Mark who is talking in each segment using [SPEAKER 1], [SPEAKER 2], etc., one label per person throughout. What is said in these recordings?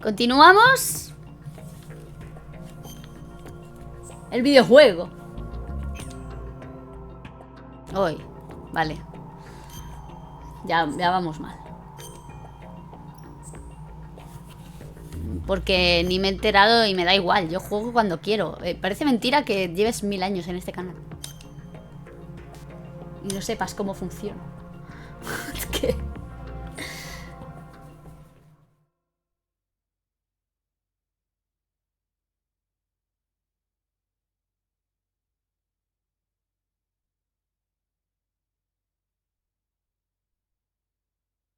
[SPEAKER 1] Continuamos. El videojuego. Hoy. Vale. Ya vamos mal. Porque ni me he enterado y me da igual. Yo juego cuando quiero. Parece mentira que lleves 1000 años en este canal y no sepas cómo funciona. Es que...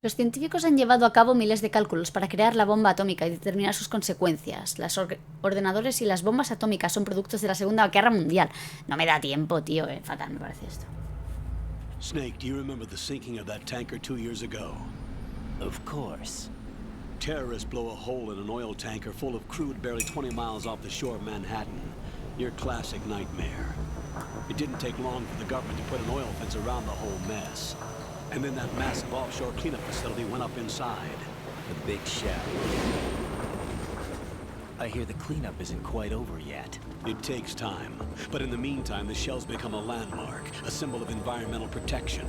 [SPEAKER 1] Los científicos han llevado a cabo miles de cálculos para crear la bomba atómica y determinar sus consecuencias. Los ordenadores y las bombas atómicas son productos de la Segunda Guerra Mundial. No me da tiempo, tío. Fatal me parece esto.
[SPEAKER 2] Snake, do you remember the sinking of that tanker 2 years ago?
[SPEAKER 3] Of course.
[SPEAKER 2] Terrorists blow a hole in an oil tanker full of crude barely 20 miles off the shore of Manhattan. Your classic nightmare. It didn't take long for the government to put an oil fence around the whole mess. And then that massive offshore cleanup facility went up inside.
[SPEAKER 3] The big shell. I hear the cleanup isn't quite over yet.
[SPEAKER 2] It takes time. But in the meantime, the shell's become a landmark, a symbol of environmental protection.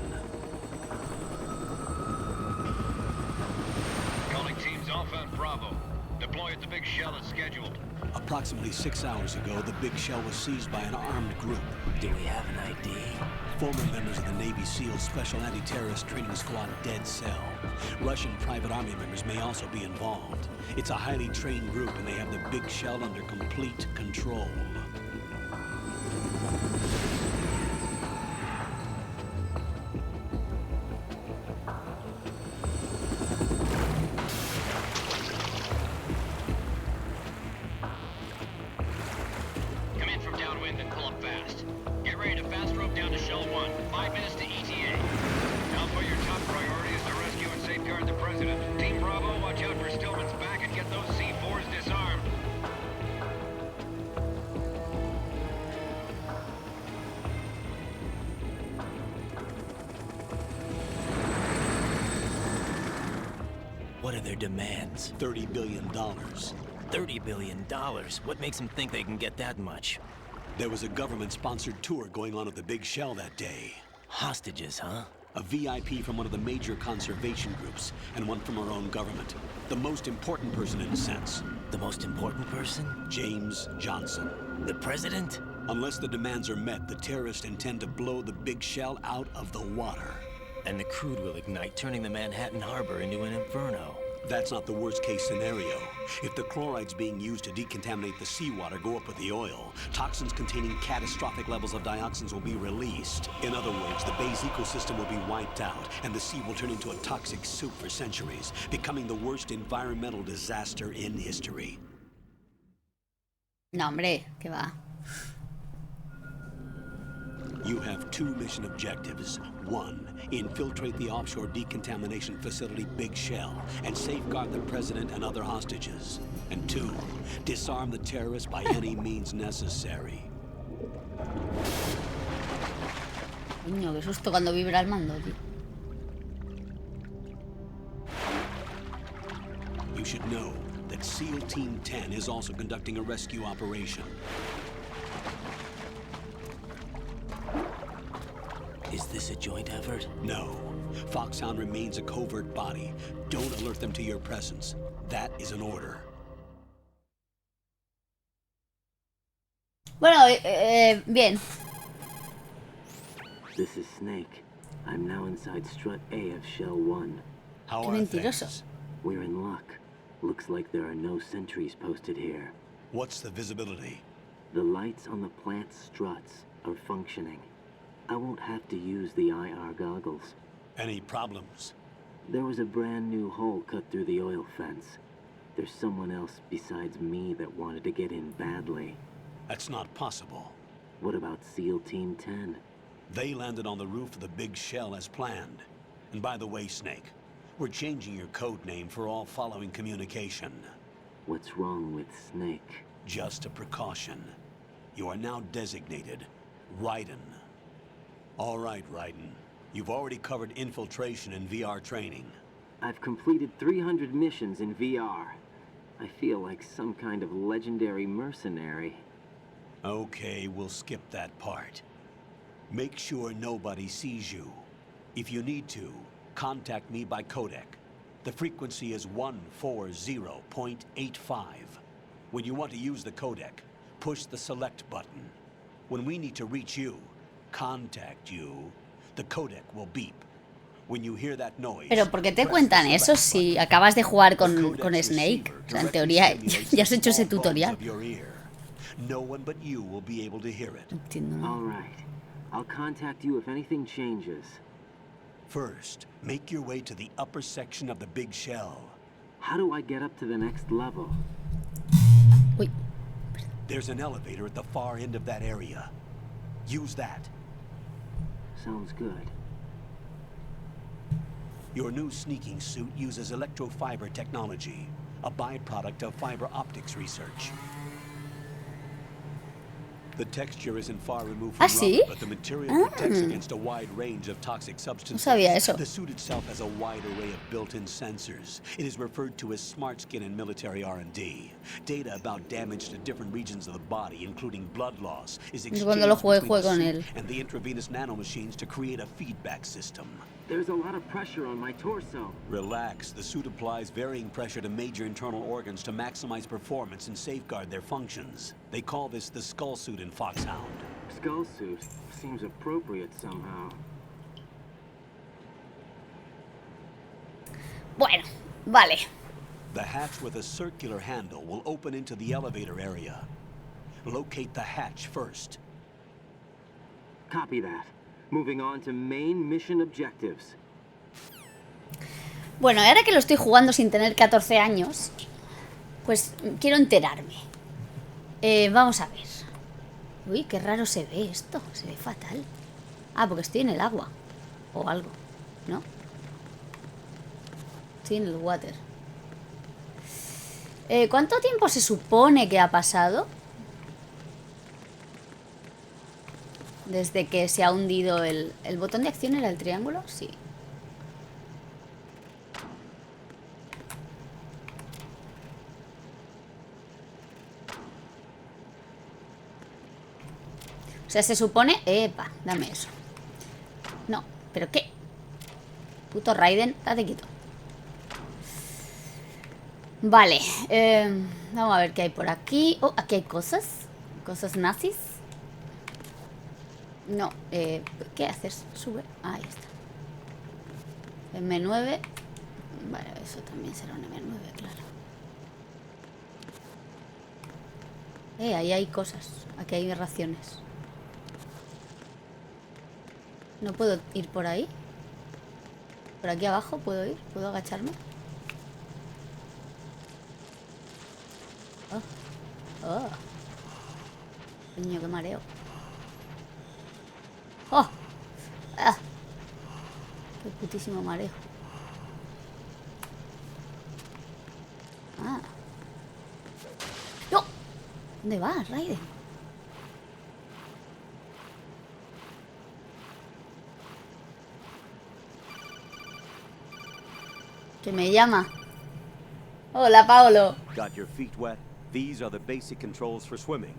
[SPEAKER 4] Calling teams Alpha and Bravo. Deploy at the big shell as scheduled.
[SPEAKER 2] Approximately 6 hours ago, the big shell was seized by an armed group.
[SPEAKER 3] Do we have an ID?
[SPEAKER 2] Former members of the Navy SEAL Special Anti-Terrorist Training Squad Dead Cell. Russian private army members may also be involved. It's a highly trained group and they have the big shell under complete control.
[SPEAKER 4] Come in from downwind and pull up fast. Get ready to fast rope down to Shell 1. 5 minutes to ETA. Alpha, your top priority is to rescue and safeguard the President. Team Bravo, watch out for Stillman's back and get those C4s disarmed.
[SPEAKER 3] What are their demands?
[SPEAKER 2] $30 billion.
[SPEAKER 3] $30 billion? What makes them think they can get that much?
[SPEAKER 2] There was a government-sponsored tour going on at the big shell that day.
[SPEAKER 3] Hostages, huh?
[SPEAKER 2] A VIP from one of the major conservation groups, and one from our own government. The most important person in a sense.
[SPEAKER 3] The most important person?
[SPEAKER 2] James Johnson.
[SPEAKER 3] The president?
[SPEAKER 2] Unless the demands are met, the terrorists intend to blow the big shell out of the water.
[SPEAKER 3] And the crude will ignite, turning the Manhattan Harbor into an inferno.
[SPEAKER 2] That's not the worst-case scenario. If the chlorides being used to decontaminate the seawater go up with the oil, toxins containing catastrophic levels of dioxins will be released. In other words, the bay's ecosystem will be wiped out, and the sea will turn into a toxic soup for centuries, becoming the worst environmental disaster in history.
[SPEAKER 1] No, hombre, que va.
[SPEAKER 2] You have 2 mission objectives. 1, infiltrate the offshore decontamination facility Big Shell and safeguard the president and other hostages. And 2, disarm the terrorists by any means necessary.
[SPEAKER 1] Coño, qué susto cuando vibra el mando, tío.
[SPEAKER 2] You should know that SEAL Team 10 is also conducting a rescue operation.
[SPEAKER 3] Is this a joint effort?
[SPEAKER 2] No. Foxhound remains a covert body. Don't alert them to your presence. That is an order.
[SPEAKER 1] Bueno, bien.
[SPEAKER 5] This is Snake. I'm now inside Strut A of Shell 1.
[SPEAKER 2] How
[SPEAKER 1] Qué
[SPEAKER 2] are
[SPEAKER 1] mentiroso.
[SPEAKER 2] things?
[SPEAKER 5] We're in luck. Looks like there are no sentries posted here.
[SPEAKER 2] What's the visibility?
[SPEAKER 5] The lights on the plant's struts are functioning. I won't have to use the IR goggles.
[SPEAKER 2] Any problems?
[SPEAKER 5] There was a brand new hole cut through the oil fence. There's someone else besides me that wanted to get in badly.
[SPEAKER 2] That's not possible.
[SPEAKER 5] What about SEAL Team 10?
[SPEAKER 2] They landed on the roof of the Big Shell as planned. And by the way, Snake, we're changing your code name for all following communication.
[SPEAKER 5] What's wrong with Snake?
[SPEAKER 2] Just a precaution. You are now designated Raiden. All right, Raiden. You've already covered infiltration and VR training.
[SPEAKER 5] I've completed 300 missions in VR. I feel like some kind of legendary mercenary.
[SPEAKER 2] Okay, we'll skip that part. Make sure nobody sees you. If you need to, contact me by codec. The frequency is 140.85. When you want to use the codec, push the select button. When we need to reach you, contact you, the codec will beep. When you hear that noise,
[SPEAKER 1] Pero ¿por qué te
[SPEAKER 2] press
[SPEAKER 1] cuentan
[SPEAKER 2] the
[SPEAKER 1] eso
[SPEAKER 2] select
[SPEAKER 1] si
[SPEAKER 2] button.
[SPEAKER 1] acabas de jugar
[SPEAKER 2] The
[SPEAKER 1] con
[SPEAKER 2] codec's
[SPEAKER 1] Snake?
[SPEAKER 2] receiver
[SPEAKER 1] O sea, en
[SPEAKER 2] directly
[SPEAKER 1] teoría
[SPEAKER 2] stimulates
[SPEAKER 1] ya has
[SPEAKER 2] the
[SPEAKER 1] hecho ese
[SPEAKER 2] small bones
[SPEAKER 1] tutorial.
[SPEAKER 2] of your ear. No one but you will be able to hear it.
[SPEAKER 1] No entiendo nada.
[SPEAKER 5] All right. I'll contact you if anything changes.
[SPEAKER 2] First, make your way to the upper section of the big shell.
[SPEAKER 5] How do I get up to the next level?
[SPEAKER 1] Uy,
[SPEAKER 2] There's an elevator at the far end of that area. Use that.
[SPEAKER 5] Sounds good.
[SPEAKER 2] Your new sneaking suit uses electrofiber technology, a byproduct of fiber optics research. The texture isn't far removed from
[SPEAKER 1] ¿sí?
[SPEAKER 2] rubber, but the material protects against a wide range of toxic substances.
[SPEAKER 1] sabía eso.
[SPEAKER 2] The suit itself has a wide array of built-in sensors. It is referred to as smart skin in military R&D. Data about damage to different regions of the body, including blood loss, is exchanged
[SPEAKER 1] Cuando lo juegue,
[SPEAKER 2] between the
[SPEAKER 1] con
[SPEAKER 2] suit
[SPEAKER 1] él.
[SPEAKER 2] and the intravenous nanomachines to create a feedback system.
[SPEAKER 5] There's a lot of pressure on my torso.
[SPEAKER 2] Relax. The suit applies varying pressure to major internal organs to maximize performance and safeguard their functions. They call this the skull suit in Foxhound.
[SPEAKER 5] Skull suit seems appropriate somehow.
[SPEAKER 1] Bueno, vale.
[SPEAKER 2] The hatch with a circular handle will open into the elevator area. Locate the hatch first.
[SPEAKER 5] Copy that. Moving on to main mission objectives.
[SPEAKER 1] Bueno, ahora que lo estoy jugando sin tener 14 años, pues quiero enterarme. Vamos a ver. Uy, qué raro se ve esto. Se ve fatal. Ah, porque estoy en el agua. O algo, ¿no? Estoy en el water. ¿Cuánto tiempo se supone que ha pasado? Desde que se ha hundido el botón de acción. ¿Era el triángulo? Sí. O sea, se supone... Epa, dame eso. No, ¿pero qué? Puto Raiden, date quieto. Vale, vamos a ver qué hay por aquí. Oh, aquí hay cosas. Cosas nazis. No, ¿qué haces? Sube. Ahí está. M9. Vale, eso también será un M9, claro. Ahí hay cosas. Aquí hay raciones. ¿No puedo ir por ahí? ¿Por aquí abajo puedo ir? ¿Puedo agacharme? Oh. Niño, qué mareo. ¡Oh! ¡Ah! ¡Qué putísimo mareo! ¡Ah! ¡No! ¿Dónde vas, Raiden? Que me llama. Hola, Paolo.
[SPEAKER 2] Got your feet wet? These are the basic controls for swimming.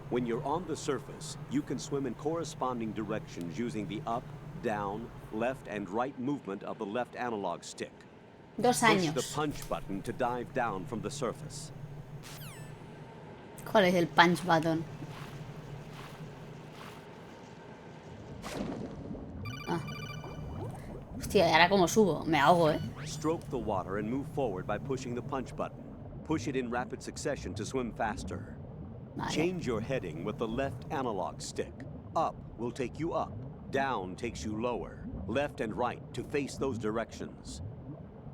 [SPEAKER 2] When you're on the surface, you can swim in corresponding directions using the up, down, left, and right movement of the left analog stick.
[SPEAKER 1] 2
[SPEAKER 2] Push
[SPEAKER 1] años.
[SPEAKER 2] the punch button to dive down from the surface.
[SPEAKER 1] ¿Cuál es el punch button? Ah. Hostia, ¿y ahora cómo subo? Me ahogo, ¿eh?
[SPEAKER 2] Stroke the water and move forward by pushing the punch button. Push it in rapid succession to swim faster.
[SPEAKER 1] Vale.
[SPEAKER 2] Change your heading with the left analog stick. Up will take you up. Down takes you lower. Left and right to face those directions.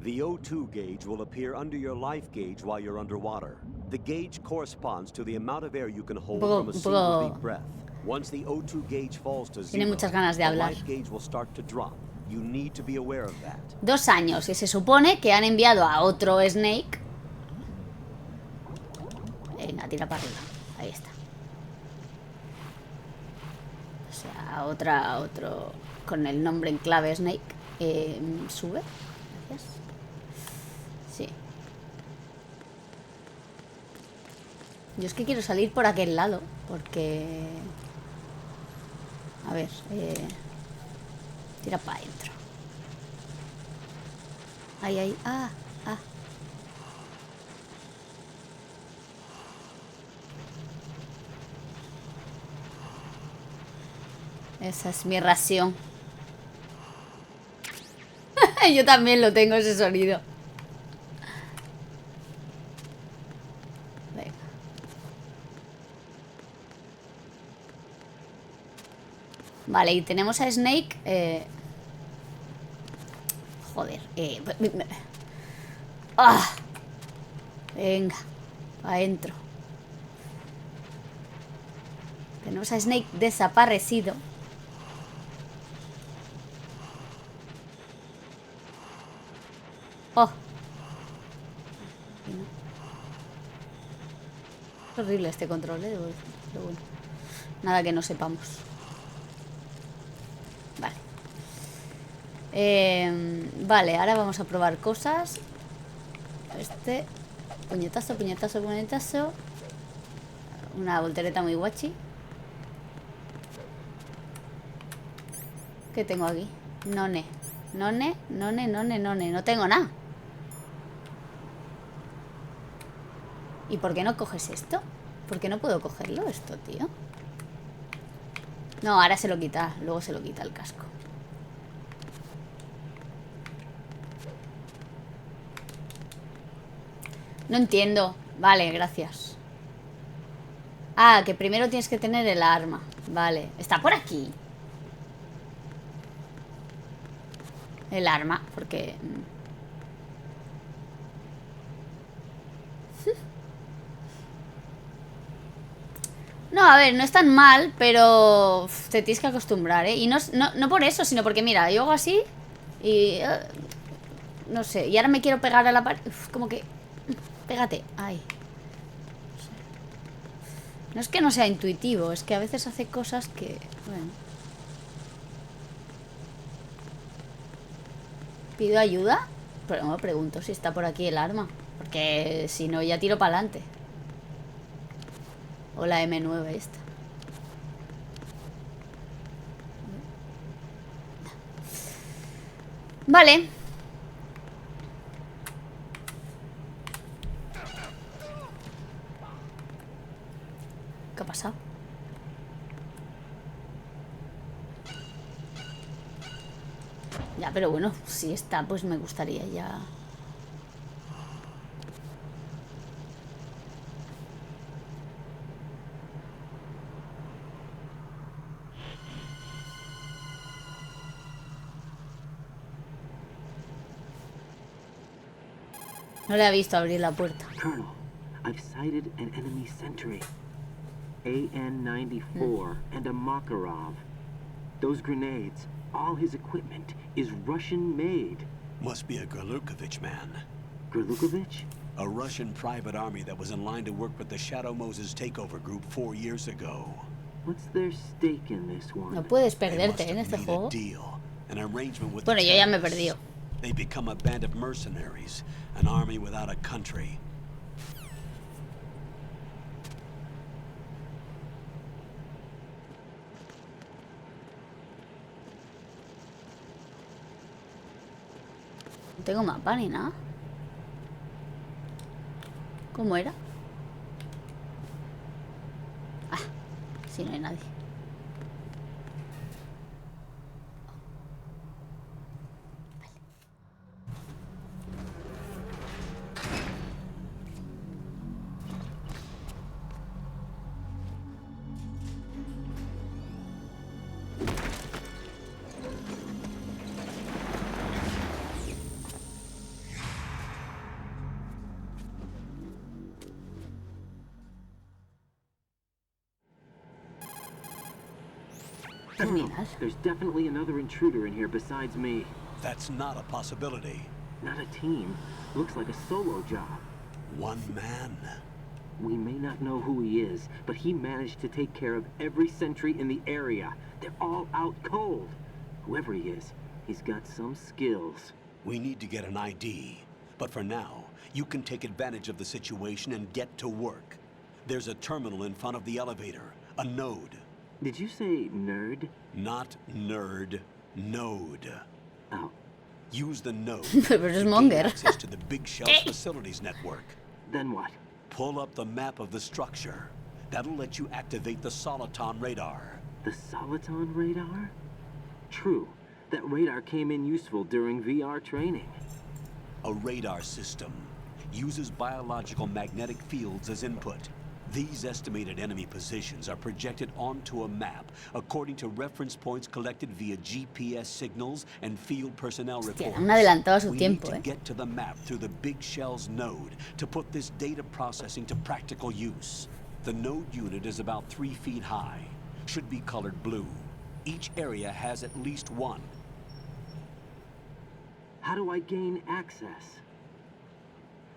[SPEAKER 2] The O2 gauge will appear under your life gauge while you're underwater. The gauge corresponds to the amount of air you can hold from a single deep breath. Once the O2 gauge falls to
[SPEAKER 1] Tiene
[SPEAKER 2] zero,
[SPEAKER 1] muchas ganas de
[SPEAKER 2] the
[SPEAKER 1] hablar.
[SPEAKER 2] life gauge will start to drop. You need to be aware of that.
[SPEAKER 1] 2 años y se supone que han enviado a otro Snake. Venga, tira para arriba. Ahí está. O sea, otro con el nombre en clave Snake. Sube. Gracias. Sí. Yo es que quiero salir por aquel lado, porque... A ver, tira para adentro. Ahí, ahí, ah. Esa es mi ración. Yo también lo tengo, ese sonido. Venga. Vale, y tenemos a Snake. Joder. ¡Ah! Venga, adentro. Tenemos a Snake desaparecido. Oh. Es horrible este control, pero bueno. Nada que no sepamos. Vale. Vale, ahora vamos a probar cosas. Este. Puñetazo, puñetazo, puñetazo. Una voltereta muy guachi. ¿Qué tengo aquí? None. None. No tengo nada. ¿Y por qué no coges esto? ¿Por qué no puedo cogerlo esto, tío? No, ahora se lo quita. Luego se lo quita el casco. No entiendo. Vale, gracias. Ah, que primero tienes que tener el arma. Vale, está por aquí el arma, porque... No, a ver, no es tan mal, pero te tienes que acostumbrar, ¿eh? Y no por eso, sino porque, mira, yo hago así y... no sé, y ahora me quiero pegar a la pared. Como que... Pégate, ay. No es que no sea intuitivo, es que a veces hace cosas que... Bueno. ¿Pido ayuda? Pero me pregunto si está por aquí el arma, porque si no ya tiro para adelante. O la M9 esta. Vale. ¿Qué ha pasado? Ya, pero bueno, si está, pues me gustaría ya... No le ha visto abrir la puerta.
[SPEAKER 5] Colonel, I've sighted an enemy sentry. AN-94 and a Makarov. Those grenades, all his equipment, is Russian-made.
[SPEAKER 2] Must be a Gorlukovich man.
[SPEAKER 5] Gorlukovich?
[SPEAKER 2] A Russian private army that was in line to work with the Shadow Moses takeover group 4 years ago.
[SPEAKER 5] What's their stake in this one?
[SPEAKER 1] No puedes
[SPEAKER 2] They must
[SPEAKER 1] perderte en
[SPEAKER 2] have
[SPEAKER 1] este
[SPEAKER 2] made
[SPEAKER 1] juego.
[SPEAKER 2] a deal, an arrangement with
[SPEAKER 1] Bueno,
[SPEAKER 2] the
[SPEAKER 1] yo ya me he
[SPEAKER 2] terrorists.
[SPEAKER 1] perdido.
[SPEAKER 2] They become a band of mercenaries, an army without a country.
[SPEAKER 1] No tengo mapa ni nada. ¿Cómo era? Ah, sí, no hay nadie.
[SPEAKER 5] Colonel, there's definitely another intruder in here besides me.
[SPEAKER 2] That's not a possibility.
[SPEAKER 5] Not a team. Looks like a solo job.
[SPEAKER 2] One man.
[SPEAKER 5] We may not know who he is, but he managed to take care of every sentry in the area. They're all out cold. Whoever he is, he's got some skills.
[SPEAKER 2] We need to get an ID. But for now, you can take advantage of the situation and get to work. There's a terminal in front of the elevator. A node.
[SPEAKER 5] Did you say nerd?
[SPEAKER 2] Not nerd. Node.
[SPEAKER 5] Oh,
[SPEAKER 2] Use the node
[SPEAKER 1] Pero es
[SPEAKER 2] to gain
[SPEAKER 1] monger.
[SPEAKER 2] access to the Big Shell's facilities network.
[SPEAKER 5] then what?
[SPEAKER 2] Pull up the map of the structure. That'll let you activate the Soliton radar.
[SPEAKER 5] The Soliton radar? True. That radar came in useful during VR training.
[SPEAKER 2] A radar system uses biological magnetic fields as input. These estimated enemy positions are projected onto a map according to reference points collected via GPS signals and field personnel reports.
[SPEAKER 1] Han adelantado a su
[SPEAKER 2] We
[SPEAKER 1] tiempo,
[SPEAKER 2] need to get to the map through the Big Shell's node to put this data processing to practical use. The node unit is about 3 feet high. Should be colored blue. Each area has at least one.
[SPEAKER 5] How do I gain access?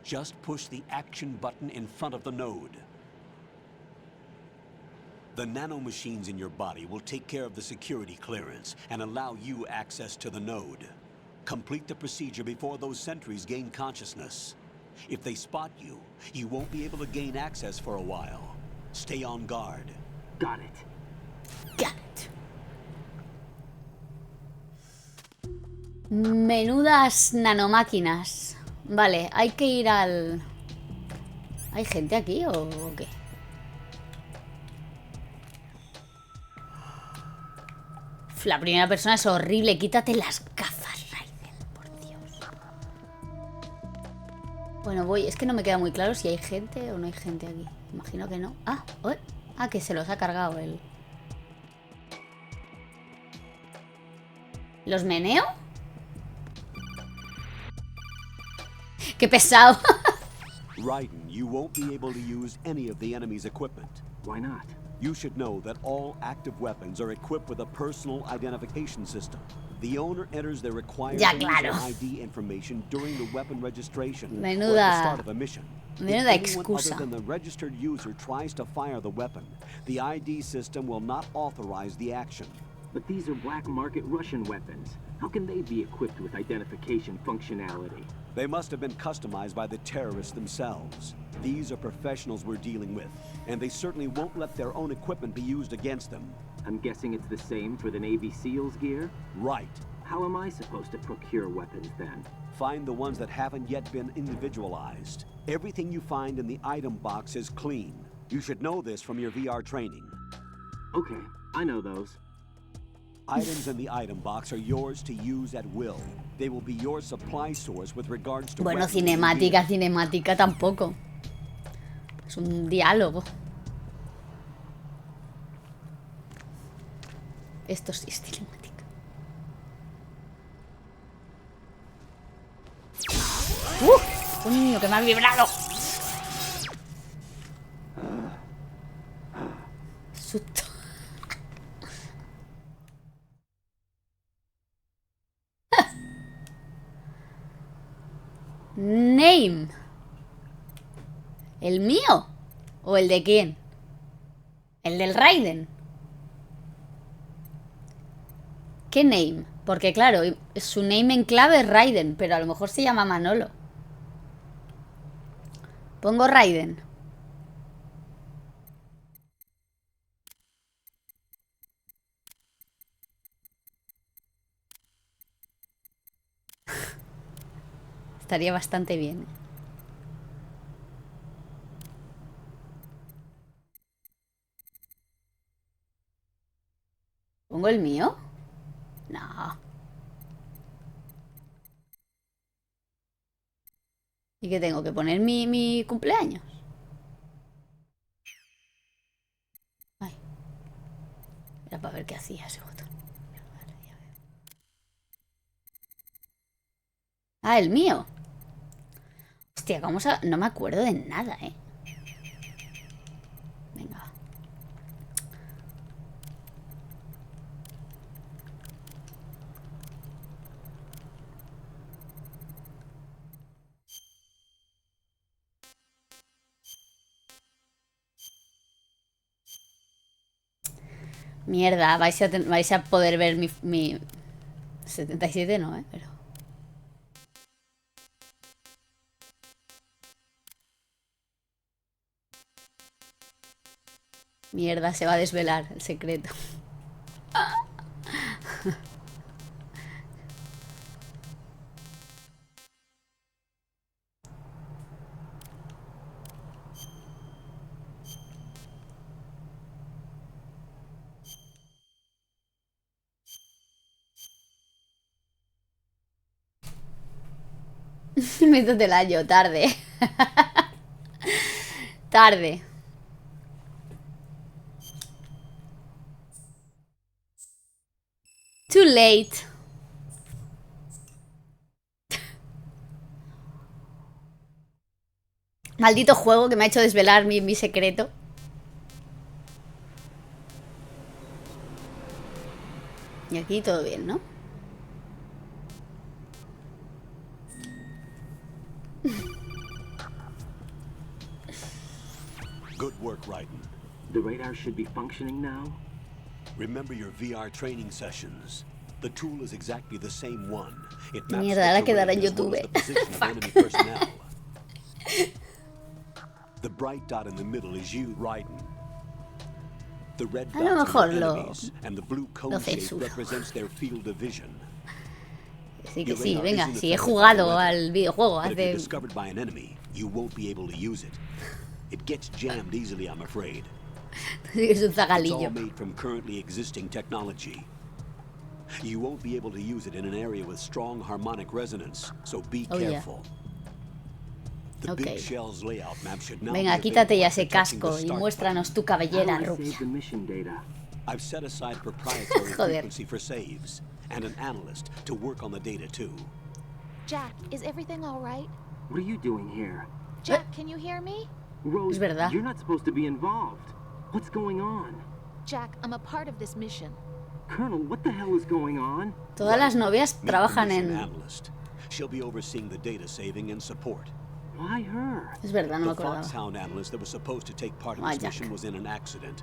[SPEAKER 2] Just push the action button in front of the node. The nanomachines in your body will take care of the security clearance and allow you access to the node. Complete the procedure before those sentries gain consciousness. If they spot you, you won't be able to gain access for a while. Stay on guard.
[SPEAKER 5] Got it.
[SPEAKER 1] Got it. Menudas nanomáquinas. Vale, hay que ir al... ¿Hay gente aquí o qué? La primera persona es horrible. Quítate las gafas, Raiden, por Dios. Bueno, voy. Es que no me queda muy claro si hay gente o no hay gente aquí. Imagino que no. Ah, ué. Ah, que se los ha cargado él. ¿Los meneo? ¡Qué pesado!
[SPEAKER 2] Raiden, you won't be able to use any of the enemy's equipment.
[SPEAKER 5] Why not?
[SPEAKER 2] You should know that all active weapons are equipped with a personal identification system. The owner enters their required
[SPEAKER 1] Ya,
[SPEAKER 2] user
[SPEAKER 1] claro.
[SPEAKER 2] ID information during the weapon registration or at
[SPEAKER 1] Menuda-
[SPEAKER 2] the start of a mission.
[SPEAKER 1] menuda
[SPEAKER 2] If anyone
[SPEAKER 1] excusa.
[SPEAKER 2] other than the registered user tries to fire the weapon, the ID system will not authorize the action.
[SPEAKER 5] But these are black market Russian weapons. How can they be equipped with identification functionality?
[SPEAKER 2] They must have been customized by the terrorists themselves. These are professionals we're dealing with, and they certainly won't let their own equipment be used against them.
[SPEAKER 5] I'm guessing it's the same for the Navy SEALs gear?
[SPEAKER 2] Right.
[SPEAKER 5] How am I supposed to procure weapons then?
[SPEAKER 2] Find the ones that haven't yet been individualized. Everything you find in the item box is clean. You should know this from your VR training.
[SPEAKER 5] Okay, I know those.
[SPEAKER 2] Items in the item box are yours to use at will. They will be your supply source with regards to
[SPEAKER 1] Bueno,
[SPEAKER 2] weapons and
[SPEAKER 1] cinemática,
[SPEAKER 2] gear.
[SPEAKER 1] cinemática tampoco. Es un diálogo. Esto sí es cinemática. ¡Coño, que me ha vibrado! Susto. Name. ¿El mío? ¿O el de quién? ¿El del Raiden? ¿Qué name? Porque claro, su name en clave es Raiden, pero a lo mejor se llama Manolo. Pongo Raiden. Estaría bastante bien. ¿Pongo el mío? No. ¿Y qué tengo que poner mi cumpleaños? Ay. Era para ver qué hacía ese botón. Vale, ya veo. Ah, el mío. Hostia, ¿cómo se...? No me acuerdo de nada, ¿eh? Venga. Mierda, vais a poder ver mi 77 no, pero... Mierda, se va a desvelar el secreto. Métetela yo, tarde. Tarde. Too late. Maldito juego que me ha hecho desvelar mi secreto. Y aquí todo bien, ¿no?
[SPEAKER 2] Good work, Raiden.
[SPEAKER 5] The radar should be functioning now?
[SPEAKER 2] Remember your VR training sessions. The tool is exactly the same one. It maps
[SPEAKER 1] Mierda, ahora
[SPEAKER 2] the
[SPEAKER 1] quedará en
[SPEAKER 2] terrain as well
[SPEAKER 1] YouTube.
[SPEAKER 2] as the position of enemy personnel. The bright dot in the middle is you, Raiden. The red
[SPEAKER 1] A lo
[SPEAKER 2] dots
[SPEAKER 1] mejor
[SPEAKER 2] are your
[SPEAKER 1] lo-
[SPEAKER 2] enemies, and the blue cone shape
[SPEAKER 1] censuro.
[SPEAKER 2] represents their field of vision.
[SPEAKER 1] Sí que
[SPEAKER 2] Your
[SPEAKER 1] sí,
[SPEAKER 2] radar
[SPEAKER 1] venga,
[SPEAKER 2] isn't
[SPEAKER 1] sí, he
[SPEAKER 2] affected by
[SPEAKER 1] jugado
[SPEAKER 2] weather,
[SPEAKER 1] al videojuego
[SPEAKER 2] but if you're
[SPEAKER 1] hace...
[SPEAKER 2] discovered by an enemy, you won't be able to use it. It gets jammed easily, I'm afraid.
[SPEAKER 1] Es un
[SPEAKER 2] It's all
[SPEAKER 1] zagalillo.
[SPEAKER 2] made from currently existing technology. You won't be able to use it in an area with strong harmonic resonance, so be
[SPEAKER 1] Oh, yeah.
[SPEAKER 2] careful. The
[SPEAKER 1] Okay.
[SPEAKER 2] big shell's layout map should now
[SPEAKER 1] Venga,
[SPEAKER 2] be
[SPEAKER 1] quítate
[SPEAKER 2] available
[SPEAKER 1] ya
[SPEAKER 2] after
[SPEAKER 1] ese
[SPEAKER 2] touching the
[SPEAKER 1] casco y
[SPEAKER 2] start
[SPEAKER 1] muéstranos tu
[SPEAKER 2] button.
[SPEAKER 5] How do
[SPEAKER 1] cabellera
[SPEAKER 5] I
[SPEAKER 1] rubia.
[SPEAKER 5] save the mission data?
[SPEAKER 2] I've set aside proprietary
[SPEAKER 1] Joder.
[SPEAKER 2] frequency for saves, and an analyst to work on the data too.
[SPEAKER 6] Jack, is everything all right?
[SPEAKER 5] What are you doing here?
[SPEAKER 6] Jack, can you hear me?
[SPEAKER 5] Rose,
[SPEAKER 1] Es verdad.
[SPEAKER 5] you're not supposed to be involved. What's going on?
[SPEAKER 6] Jack, I'm a part of this mission.
[SPEAKER 5] Colonel, what the hell is going on?
[SPEAKER 1] Todas las novias
[SPEAKER 2] Meet the
[SPEAKER 1] trabajan
[SPEAKER 2] mission
[SPEAKER 1] en...
[SPEAKER 2] analyst. She'll be overseeing the data saving and support.
[SPEAKER 5] Why her?
[SPEAKER 1] Es verdad, no me
[SPEAKER 2] The
[SPEAKER 1] acordaba.
[SPEAKER 2] Foxhound analyst that was supposed to take part in
[SPEAKER 1] Ah,
[SPEAKER 2] this
[SPEAKER 1] Jack.
[SPEAKER 2] mission was in an accident.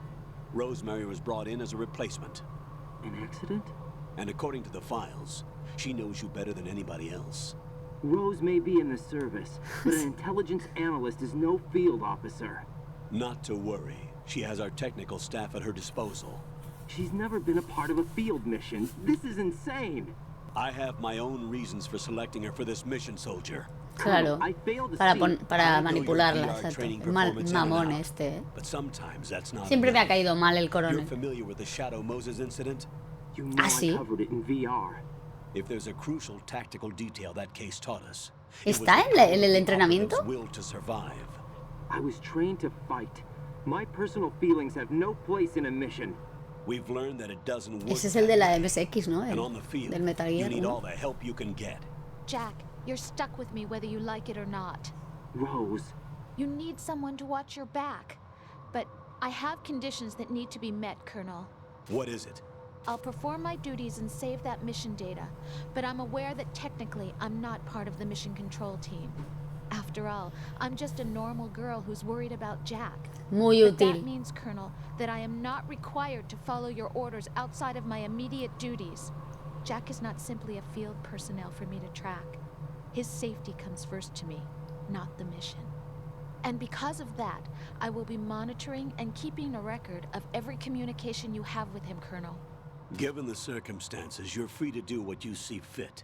[SPEAKER 2] Rosemary was brought in as a replacement.
[SPEAKER 5] An accident?
[SPEAKER 2] And according to the files, she knows you better than anybody else.
[SPEAKER 5] Rose may be in the service, but an intelligence analyst is no field officer.
[SPEAKER 2] Not to worry. She has our technical staff at her disposal.
[SPEAKER 5] She's never been a part of a field mission. This is insane.
[SPEAKER 2] I have my own reasons for selecting her for this mission, soldier.
[SPEAKER 1] Claro,
[SPEAKER 5] I failed to
[SPEAKER 1] para,
[SPEAKER 5] see.
[SPEAKER 1] para
[SPEAKER 2] I know your
[SPEAKER 1] manipularla,
[SPEAKER 2] VR
[SPEAKER 1] exacto.
[SPEAKER 2] training
[SPEAKER 1] Mal,
[SPEAKER 2] performance in and
[SPEAKER 1] mamón
[SPEAKER 2] out,
[SPEAKER 1] este, ¿eh?
[SPEAKER 2] But sometimes that's not
[SPEAKER 1] Siempre me ha
[SPEAKER 2] enough.
[SPEAKER 1] caído mal el
[SPEAKER 2] You're
[SPEAKER 1] coronel.
[SPEAKER 2] familiar with the Shadow Moses incident?
[SPEAKER 5] You know
[SPEAKER 1] Ah,
[SPEAKER 5] I
[SPEAKER 1] sí?
[SPEAKER 5] covered it in VR.
[SPEAKER 2] If there's a crucial tactical detail that case taught us, it was
[SPEAKER 1] ¿Está
[SPEAKER 2] the
[SPEAKER 1] en el entrenamiento?
[SPEAKER 2] operative's will to survive.
[SPEAKER 5] I was trained to fight. My personal feelings have no place in a mission.
[SPEAKER 2] We've learned that it doesn't work.
[SPEAKER 1] Ese es el de la
[SPEAKER 2] that way.
[SPEAKER 1] MSX, ¿no?
[SPEAKER 2] And on the field,
[SPEAKER 1] Del Metal
[SPEAKER 2] you
[SPEAKER 1] Gear,
[SPEAKER 2] need all
[SPEAKER 1] ¿no?
[SPEAKER 2] the help you can get.
[SPEAKER 6] Jack, you're stuck with me whether you like it or not.
[SPEAKER 5] Rose,
[SPEAKER 6] You need someone to watch your back. But I have conditions that need to be met, Colonel.
[SPEAKER 2] What is it?
[SPEAKER 6] I'll perform my duties and save that mission data, but I'm aware that technically I'm not part of the mission control team. After all, I'm just a normal girl who's worried about Jack.
[SPEAKER 1] Muy
[SPEAKER 6] But that
[SPEAKER 1] útil.
[SPEAKER 6] means, Colonel, that I am not required to follow your orders outside of my immediate duties. Jack is not simply a field personnel for me to track. His safety comes first to me, not the mission. And because of that, I will be monitoring and keeping a record of every communication you have with him, Colonel.
[SPEAKER 2] Given the circumstances, you're free to do what you see fit.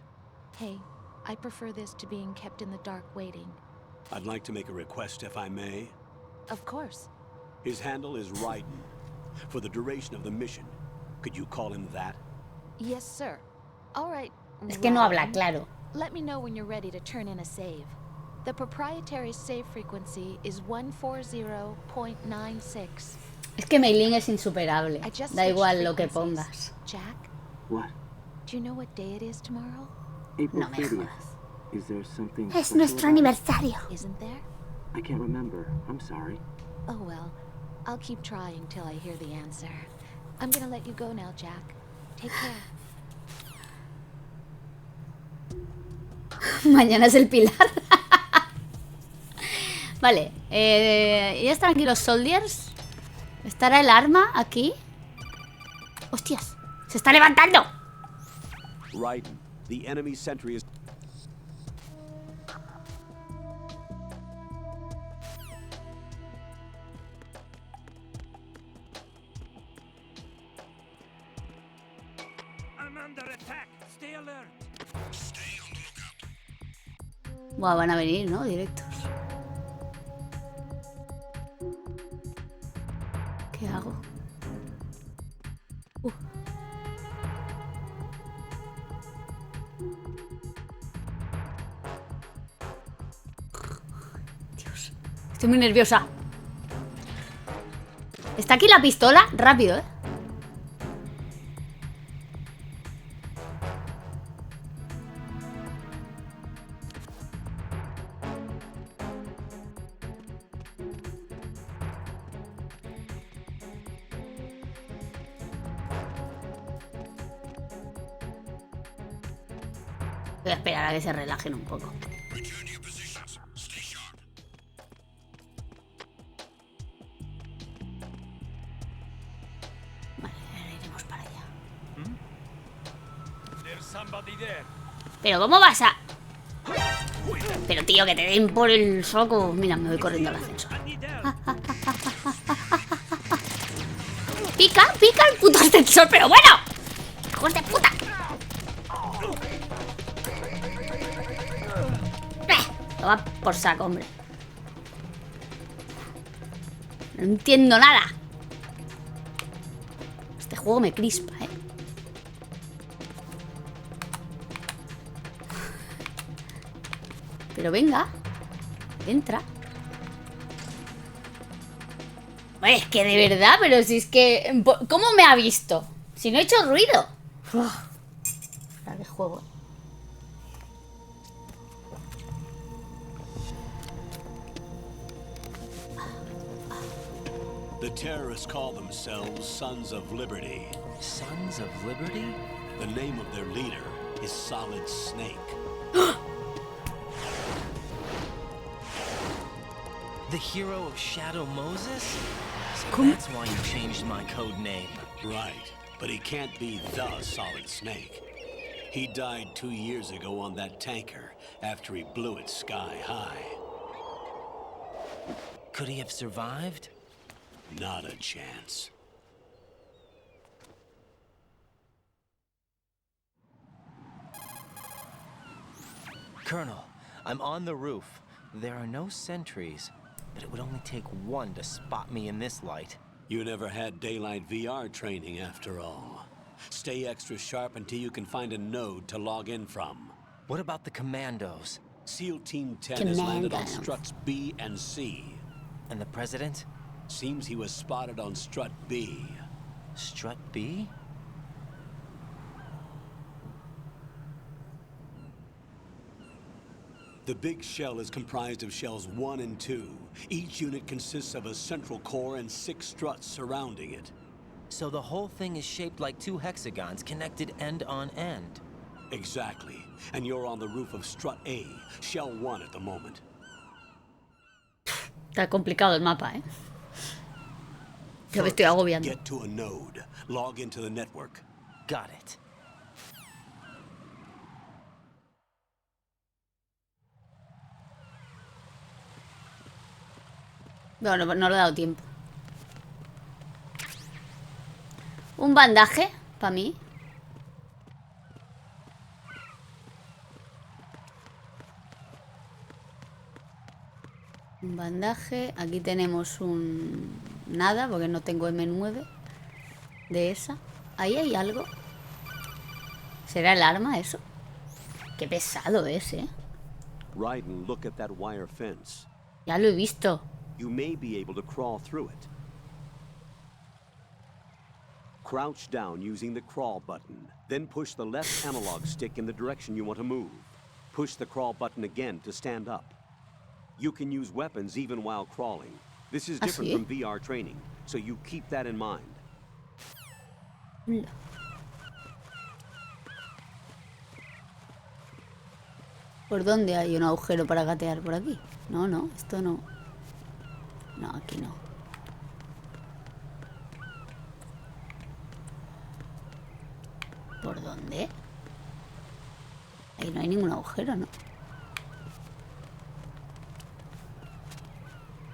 [SPEAKER 6] Hey, I prefer this to being kept in the dark waiting.
[SPEAKER 2] I'd like to make a request, if I may.
[SPEAKER 6] Of course.
[SPEAKER 2] His handle is Raiden. For the duration of the mission, could you call him that?
[SPEAKER 6] Yes, sir. All right.
[SPEAKER 1] Es que no habla
[SPEAKER 6] Raiden.
[SPEAKER 1] claro.
[SPEAKER 6] Let me know when you're ready to turn in a save. The proprietary save frequency is 140.96.
[SPEAKER 1] Es que Mei-Ling es insuperable.
[SPEAKER 6] I just
[SPEAKER 1] Da
[SPEAKER 6] switched
[SPEAKER 1] igual lo que
[SPEAKER 6] frequencies.
[SPEAKER 1] pongas.
[SPEAKER 6] Jack,
[SPEAKER 5] what?
[SPEAKER 6] do you know what day it is tomorrow?
[SPEAKER 5] April
[SPEAKER 1] No me
[SPEAKER 5] 30th.
[SPEAKER 1] jodas.
[SPEAKER 5] Is there something
[SPEAKER 1] Es
[SPEAKER 5] special
[SPEAKER 1] nuestro
[SPEAKER 5] about it?
[SPEAKER 1] aniversario.
[SPEAKER 6] Isn't there?
[SPEAKER 5] I can't remember. I'm sorry.
[SPEAKER 6] Oh well, I'll keep trying till I hear the answer. I'm gonna let you go now, Jack. Take care.
[SPEAKER 1] Mañana es el pilar. Vale, ya están aquí los soldiers. ¿Estará el arma aquí? ¡Hostias! ¡Se está levantando!
[SPEAKER 2] Raiden, the enemy sentry is...
[SPEAKER 1] Buah, van a venir, ¿no? Directos. ¿Qué hago? Dios, estoy muy nerviosa. ¿Está aquí la pistola? Rápido, ¿eh? Voy a esperar a que se relajen un poco. Vale, ahora iremos para allá. Pero ¿cómo vas a...? Pero tío, que te den por el soco. Mira, me voy corriendo al ascensor. Pica, pica el puto ascensor, pero bueno. ¡Hijos de puta! Lo va por saco, hombre. No entiendo nada. Este juego me crispa, ¿eh? Pero venga. Entra. Es que de verdad, pero si es que... ¿Cómo me ha visto? Si no he hecho ruido. Ahora qué juego.
[SPEAKER 2] The terrorists call themselves Sons of Liberty.
[SPEAKER 3] Sons of Liberty?
[SPEAKER 2] The name of their leader is Solid Snake.
[SPEAKER 3] The hero of Shadow Moses? So that's why you changed my code name.
[SPEAKER 2] Right, but he can't be the Solid Snake. He died 2 years ago on that tanker after he blew it sky high.
[SPEAKER 3] Could he have survived?
[SPEAKER 2] Not a chance.
[SPEAKER 3] Colonel, I'm on the roof. There are no sentries, but it would only take one to spot me in this light.
[SPEAKER 2] You never had daylight VR training after all. Stay extra sharp until you can find a node to log in from.
[SPEAKER 3] What about the commandos?
[SPEAKER 2] SEAL Team 10 has landed on struts B and C.
[SPEAKER 3] And the president?
[SPEAKER 2] Seems he was spotted on strut B.
[SPEAKER 3] Strut B?
[SPEAKER 2] The big shell is comprised of shells 1 and 2. Each unit consists of a central core and 6 struts surrounding it.
[SPEAKER 3] So the whole thing is shaped like 2 hexagons connected end on end.
[SPEAKER 2] Exactly. And you're on the roof of strut A, shell 1 at the moment.
[SPEAKER 1] Está complicado el mapa, ¿eh? Yo me estoy agobiando.
[SPEAKER 2] Get to a node. Log into the network.
[SPEAKER 3] Got it.
[SPEAKER 1] No, no le he dado tiempo. Un bandaje para mí. Un bandaje. Aquí tenemos un... Nada, porque no tengo M9 de esa. Ahí hay algo. ¿Será el arma eso? Qué pesado es, ¿eh?
[SPEAKER 2] Raiden, look at that wire fence.
[SPEAKER 1] Ya lo he visto.
[SPEAKER 2] You may be able to crawl through it. Crouch down using the crawl button. Then push the left analog stick in the direction you want to move. Push the crawl button again to stand up. You can use weapons even while crawling. This is different from VR training, so you keep that in mind.
[SPEAKER 1] ¿Por dónde hay un agujero para gatear? ¿Por aquí? No, no, esto no. No, aquí no. ¿Por dónde? Ahí no hay ningún agujero, ¿no?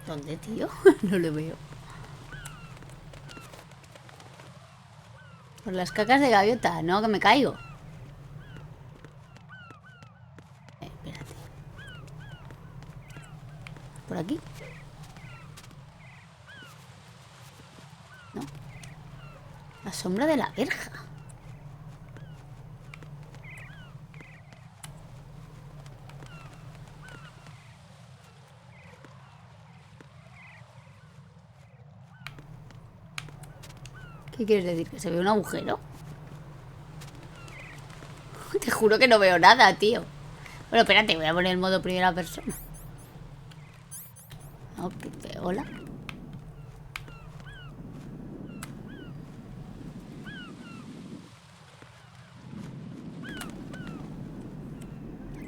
[SPEAKER 1] ¿Dónde, tío? No lo veo. Por las cacas de gaviota. No, que me caigo. Espérate. ¿Por aquí? No. La sombra de la verja. ¿Qué quieres decir? ¿Que se ve un agujero? Te juro que no veo nada, tío. Bueno, espérate, voy a poner el modo primera persona. Ok, hola.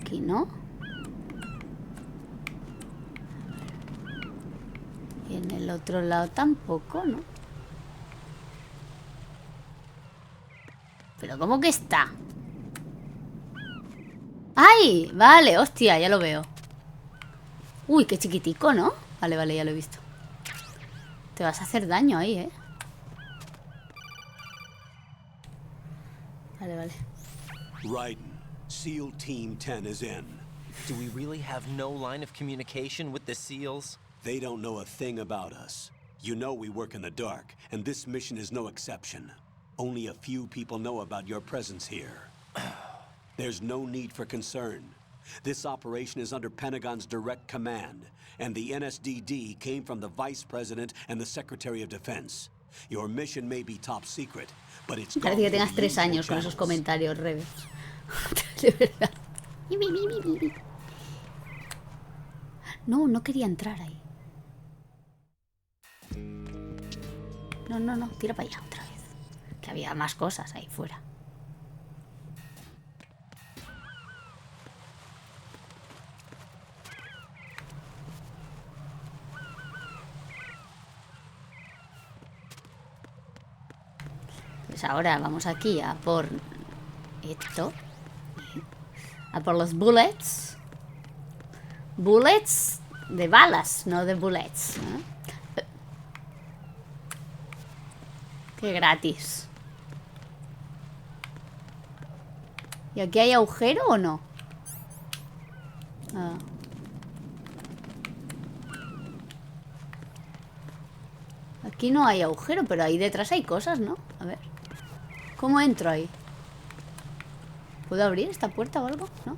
[SPEAKER 1] Aquí no. Y en el otro lado tampoco, ¿no? ¿Pero cómo que está? ¡Ay! Vale, hostia, ya lo veo. Uy, qué chiquitico, ¿no? Vale, vale, ya lo he visto. Te vas a hacer daño ahí, ¿eh? Vale, vale.
[SPEAKER 2] Raiden, SEAL Team 10 is in.
[SPEAKER 3] Do we really have no line of communication with the SEALs?
[SPEAKER 2] They don't know a thing about us. You know we work in the dark, and this mission is no exception. Only a few people know about your presence here. There's no need for concern. This operation is under Pentagon's direct command, and the NSDD came from the Vice President and the Secretary of Defense. Your mission may be top secret, but it's
[SPEAKER 1] Parece que tengas 3 años con esos comentarios, Reves. De verdad. No, no quería entrar ahí. No, no, no, tira para allá otra vez. Que había más cosas ahí fuera. Pues ahora vamos aquí a por esto. A por los bullets. Bullets de balas, no de bullets, ¿eh? Qué gratis. ¿Y aquí hay agujero o no? Ah. Aquí no hay agujero, pero ahí detrás hay cosas, ¿no? A ver. ¿Cómo entro ahí? ¿Puedo abrir esta puerta o algo? ¿No?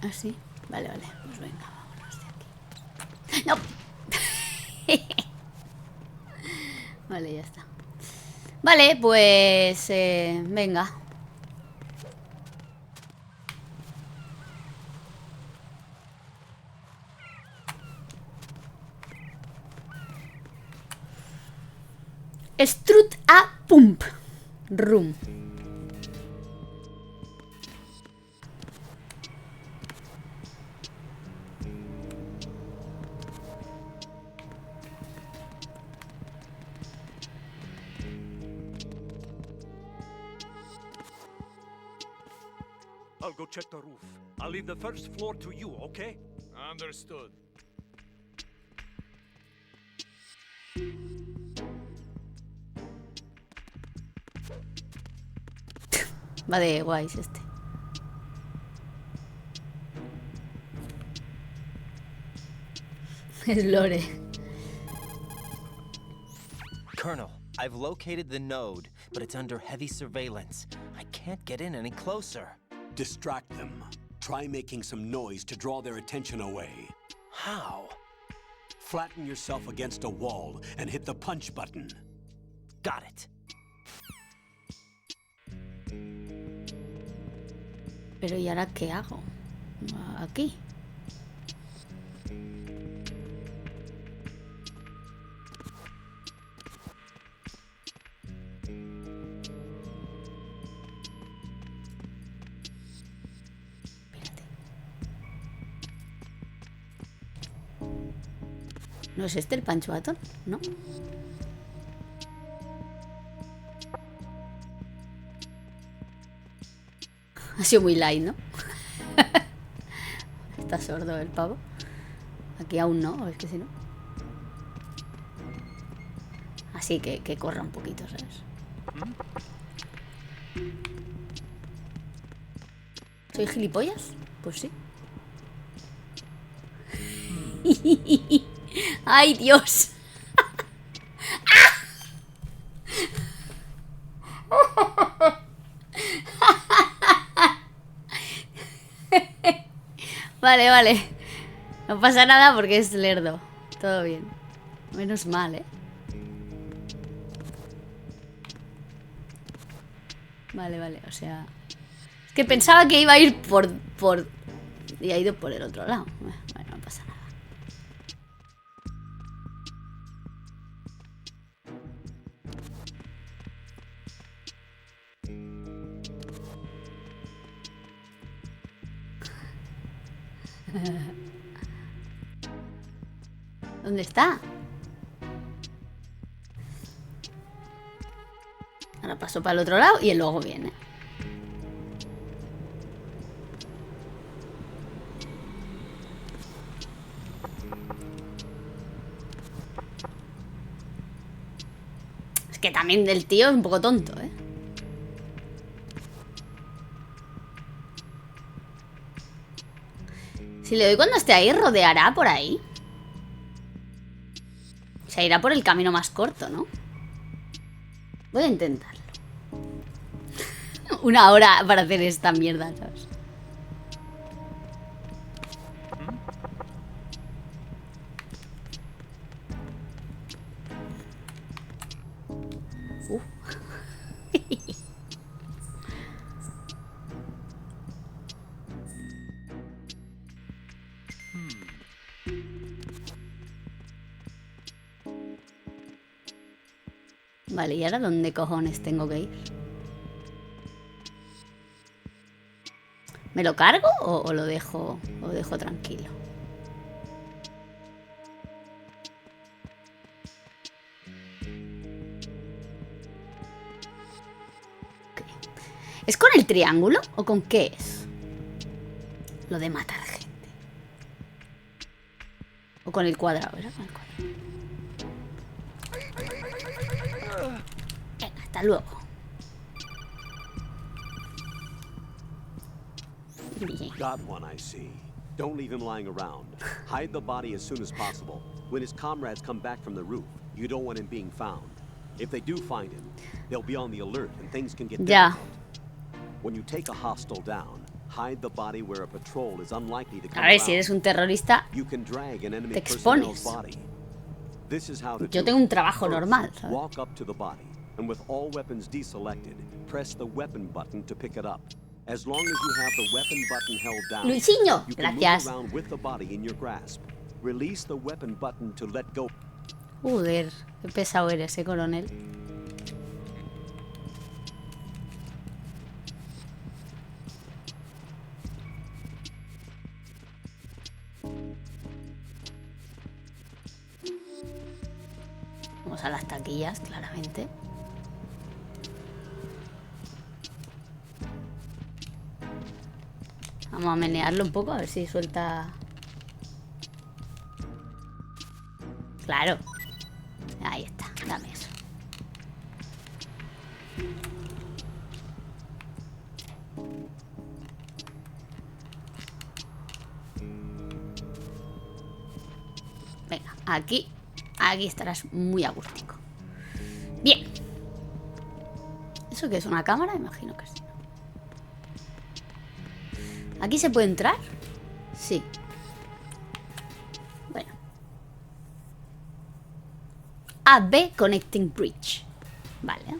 [SPEAKER 1] Ah, sí. Vale, vale. Pues venga, vámonos de aquí. ¡No! Vale, ya está. Vale, pues... venga. Strut a pump. Room.
[SPEAKER 7] I'll go check the roof. I'll leave the first floor to you, okay? Understood.
[SPEAKER 1] Va de guays este. Es Lore.
[SPEAKER 3] Colonel, I've located the node, but it's under heavy surveillance. I can't get in any closer.
[SPEAKER 2] Distract them. Try making some noise to draw their attention away.
[SPEAKER 3] How?
[SPEAKER 2] Flatten yourself against a wall and hit the punch button.
[SPEAKER 3] Got it.
[SPEAKER 1] Pero ¿y ahora qué hago? Aquí. Espérate. ¿No es este el punch button? ¿No? Ha sido muy light, ¿no? Está sordo el pavo. Aquí aún no, es que si no. Así que corra un poquito, ¿sabes? ¿Soy gilipollas? Pues sí. ¡Ay, Dios! Vale, vale. No pasa nada porque es lerdo. Todo bien. Menos mal, ¿eh? Vale, vale, o sea... Es que pensaba que iba a ir por... Y ha ido por el otro lado. Bueno, no pasa nada. ¿Dónde está? Ahora paso para el otro lado y él luego viene. Es que también el tío es un poco tonto, ¿eh? Si le doy cuando esté ahí, rodeará por ahí. Se irá por el camino más corto, ¿no? Voy a intentarlo. Una hora para hacer esta mierda, ¿sabes? Vale, ¿y ahora dónde cojones tengo que ir? ¿Me lo cargo o lo dejo tranquilo? Okay. ¿Es con el triángulo o con qué es? Lo de matar gente. O con el cuadrado, ¿verdad? Con el cuadrado. Venga, hasta luego.
[SPEAKER 2] Got one, I see. Don't leave him lying around. Hide the body as soon as possible. When his comrades come back from the roof, you don't want him being found. If they do find him, they'll be on the alert and things can get difficult. When you take a hostile down, hide the body where a patrol is unlikely to come around.
[SPEAKER 1] Si eres un terrorista,
[SPEAKER 2] You can drag an enemy
[SPEAKER 1] te expones.
[SPEAKER 2] body. This is how to
[SPEAKER 1] Yo
[SPEAKER 2] do
[SPEAKER 1] tengo un
[SPEAKER 2] it.
[SPEAKER 1] trabajo
[SPEAKER 2] First,
[SPEAKER 1] normal, ¿sabes?
[SPEAKER 2] walk up to the body, and with all weapons deselected, press the weapon button to pick it up. As long as you have the weapon button held down,
[SPEAKER 1] Luisinho,
[SPEAKER 2] you can
[SPEAKER 1] gracias.
[SPEAKER 2] move around with the body in your grasp. Release the weapon button to let go.
[SPEAKER 1] Joder, qué pesado eres, coronel. Vamos a las taquillas, claramente. Vamos a menearlo un poco, a ver si suelta... Claro. Ahí está, dame eso. Venga, aquí estarás muy agústico. Bien. ¿Eso qué es? ¿Una cámara? Imagino que sí. ¿Aquí se puede entrar? Sí. Bueno. AB Connecting Bridge. Vale.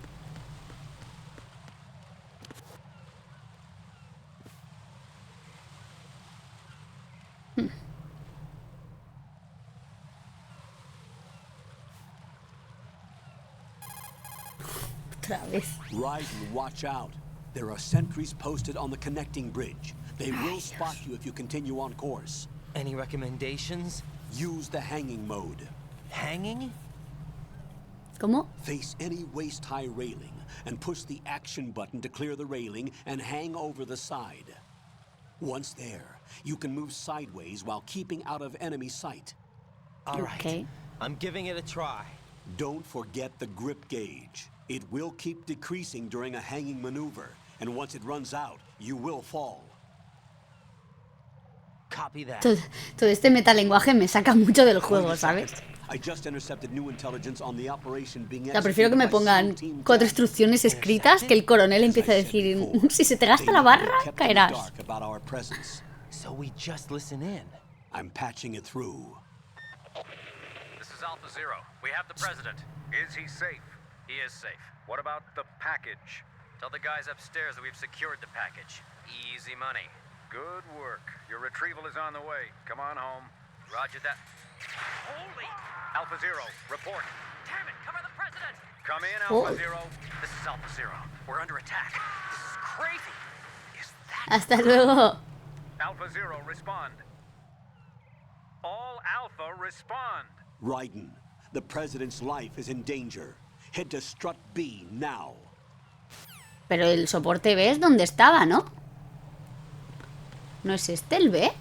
[SPEAKER 1] Otra vez.
[SPEAKER 2] Raiden, watch out. There are sentries posted on the connecting bridge. They will spot you if you continue on course.
[SPEAKER 3] Any recommendations?
[SPEAKER 2] Use the hanging mode.
[SPEAKER 3] Hanging?
[SPEAKER 1] ¿Cómo?
[SPEAKER 2] Face any waist-high railing and push the action button to clear the railing and hang over the side. Once there, you can move sideways while keeping out of enemy sight.
[SPEAKER 3] All right.
[SPEAKER 1] Okay.
[SPEAKER 3] I'm giving it a try.
[SPEAKER 2] Don't forget the grip gauge. It will keep decreasing during a hanging maneuver, and once it runs out, you will fall.
[SPEAKER 3] Copy that.
[SPEAKER 1] Todo este metalenguaje me saca mucho del juego, ¿sabes?
[SPEAKER 2] I just intercepted new intelligence on the operation being
[SPEAKER 1] O sea, prefiero que me
[SPEAKER 2] executed by
[SPEAKER 1] pongan
[SPEAKER 2] SEAL Team
[SPEAKER 1] 4
[SPEAKER 2] 10.
[SPEAKER 1] instrucciones escritas que el coronel empiece a decir, si se te gasta la barra, caerás.
[SPEAKER 3] So we just listen in.
[SPEAKER 2] I'm patching it through.
[SPEAKER 4] This is Alpha Zero. We have the president. Is he safe? He is safe. What about the package? Tell the guys upstairs that we've secured the package. Easy money. Good work. Your retrieval is on the way. Come on home. Roger that. Holy! Alpha Zero, report. Damn it, cover the president! Come in, Alpha Zero. This is Alpha Zero. We're under attack. This is crazy. Is that...
[SPEAKER 1] Hasta luego.
[SPEAKER 4] Alpha Zero, respond. All Alpha, respond.
[SPEAKER 2] Raiden, the president's life is in danger. Head to Strut B now.
[SPEAKER 1] Pero el soporte B es donde estaba, ¿no? ¿No es este el B?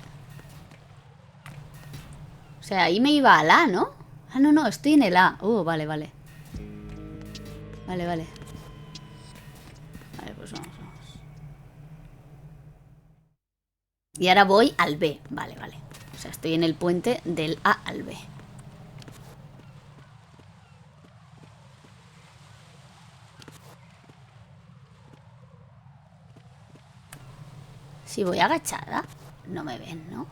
[SPEAKER 1] O sea, ahí me iba al A, ¿no? Ah, no, estoy en el A. Vale. Vale, pues vamos. Y ahora voy al B. Vale. O sea, estoy en el puente del A al B. Si voy agachada, no me ven, ¿no?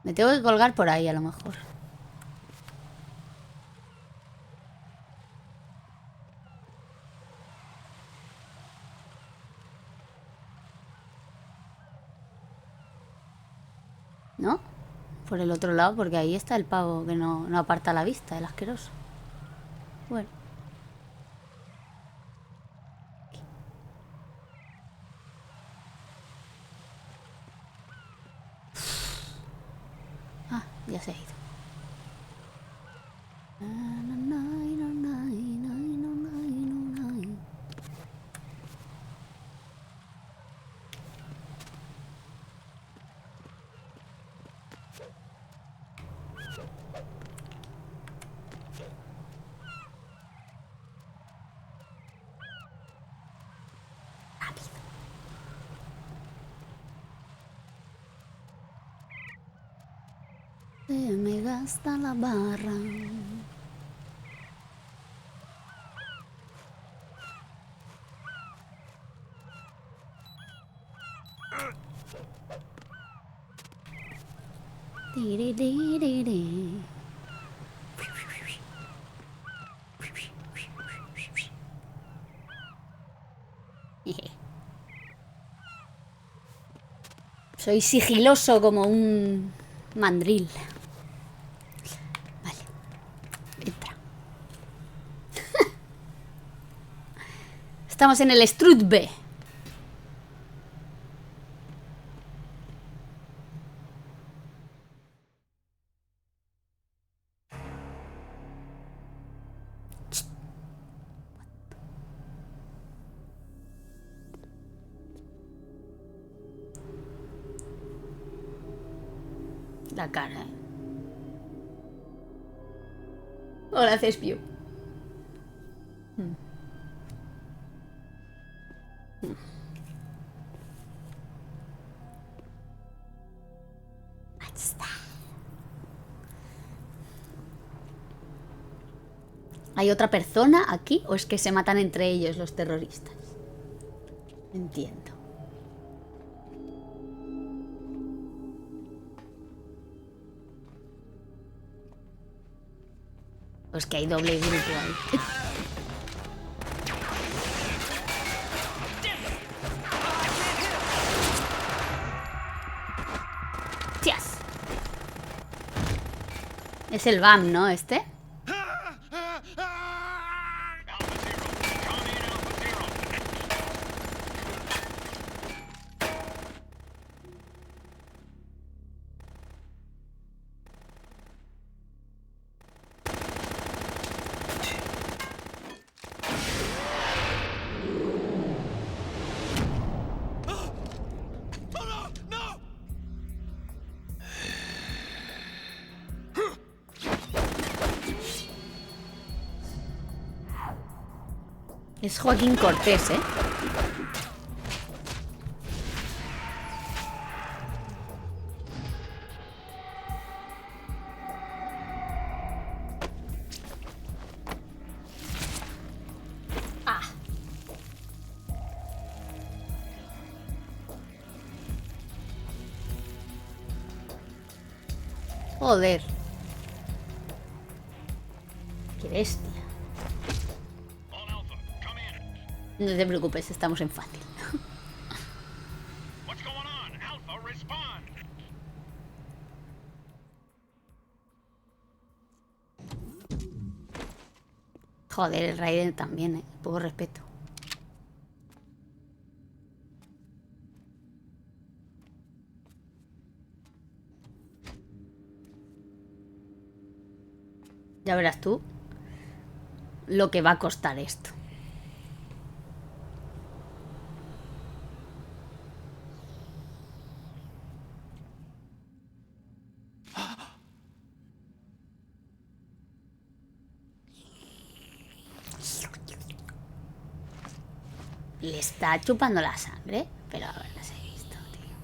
[SPEAKER 1] Me tengo que colgar por ahí, a lo mejor. ¿No? Por el otro lado, porque ahí está el pavo que no aparta la vista, el asqueroso. Bueno. Ya se ha ido. Se me gasta la barra. Soy sigiloso como un mandril. Vale. Entra. Estamos en el Strut B. La cara, ¿eh? Hola, Cespio. Ahí está. ¿Hay otra persona aquí o es que se matan entre ellos los terroristas? Entiendo. Pues que hay doble grupo ahí. ¡Tías! Es el BAM, ¿no? Este. Es Joaquín Cortés, ¿eh? Ah. Joder. Qué bestia.
[SPEAKER 4] All Alpha, come in.
[SPEAKER 1] No te preocupes, estamos en fácil.
[SPEAKER 4] What's going on? Alpha, respond.
[SPEAKER 1] Joder, el Raiden también, ¿eh? Poco respeto. Ya verás tú lo que va a costar esto. Le está chupando la sangre, pero a ver, no se he visto, tío.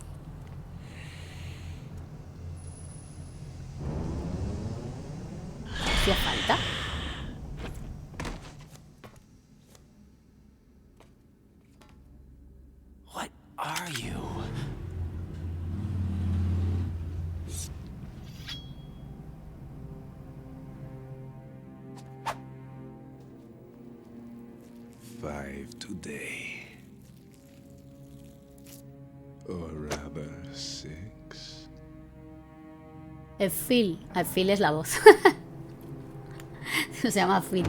[SPEAKER 1] ¿Hacía falta?
[SPEAKER 3] What are you?
[SPEAKER 8] Five today. Or rather, 6.
[SPEAKER 1] Phil. Phil es la voz. Se llama Phil.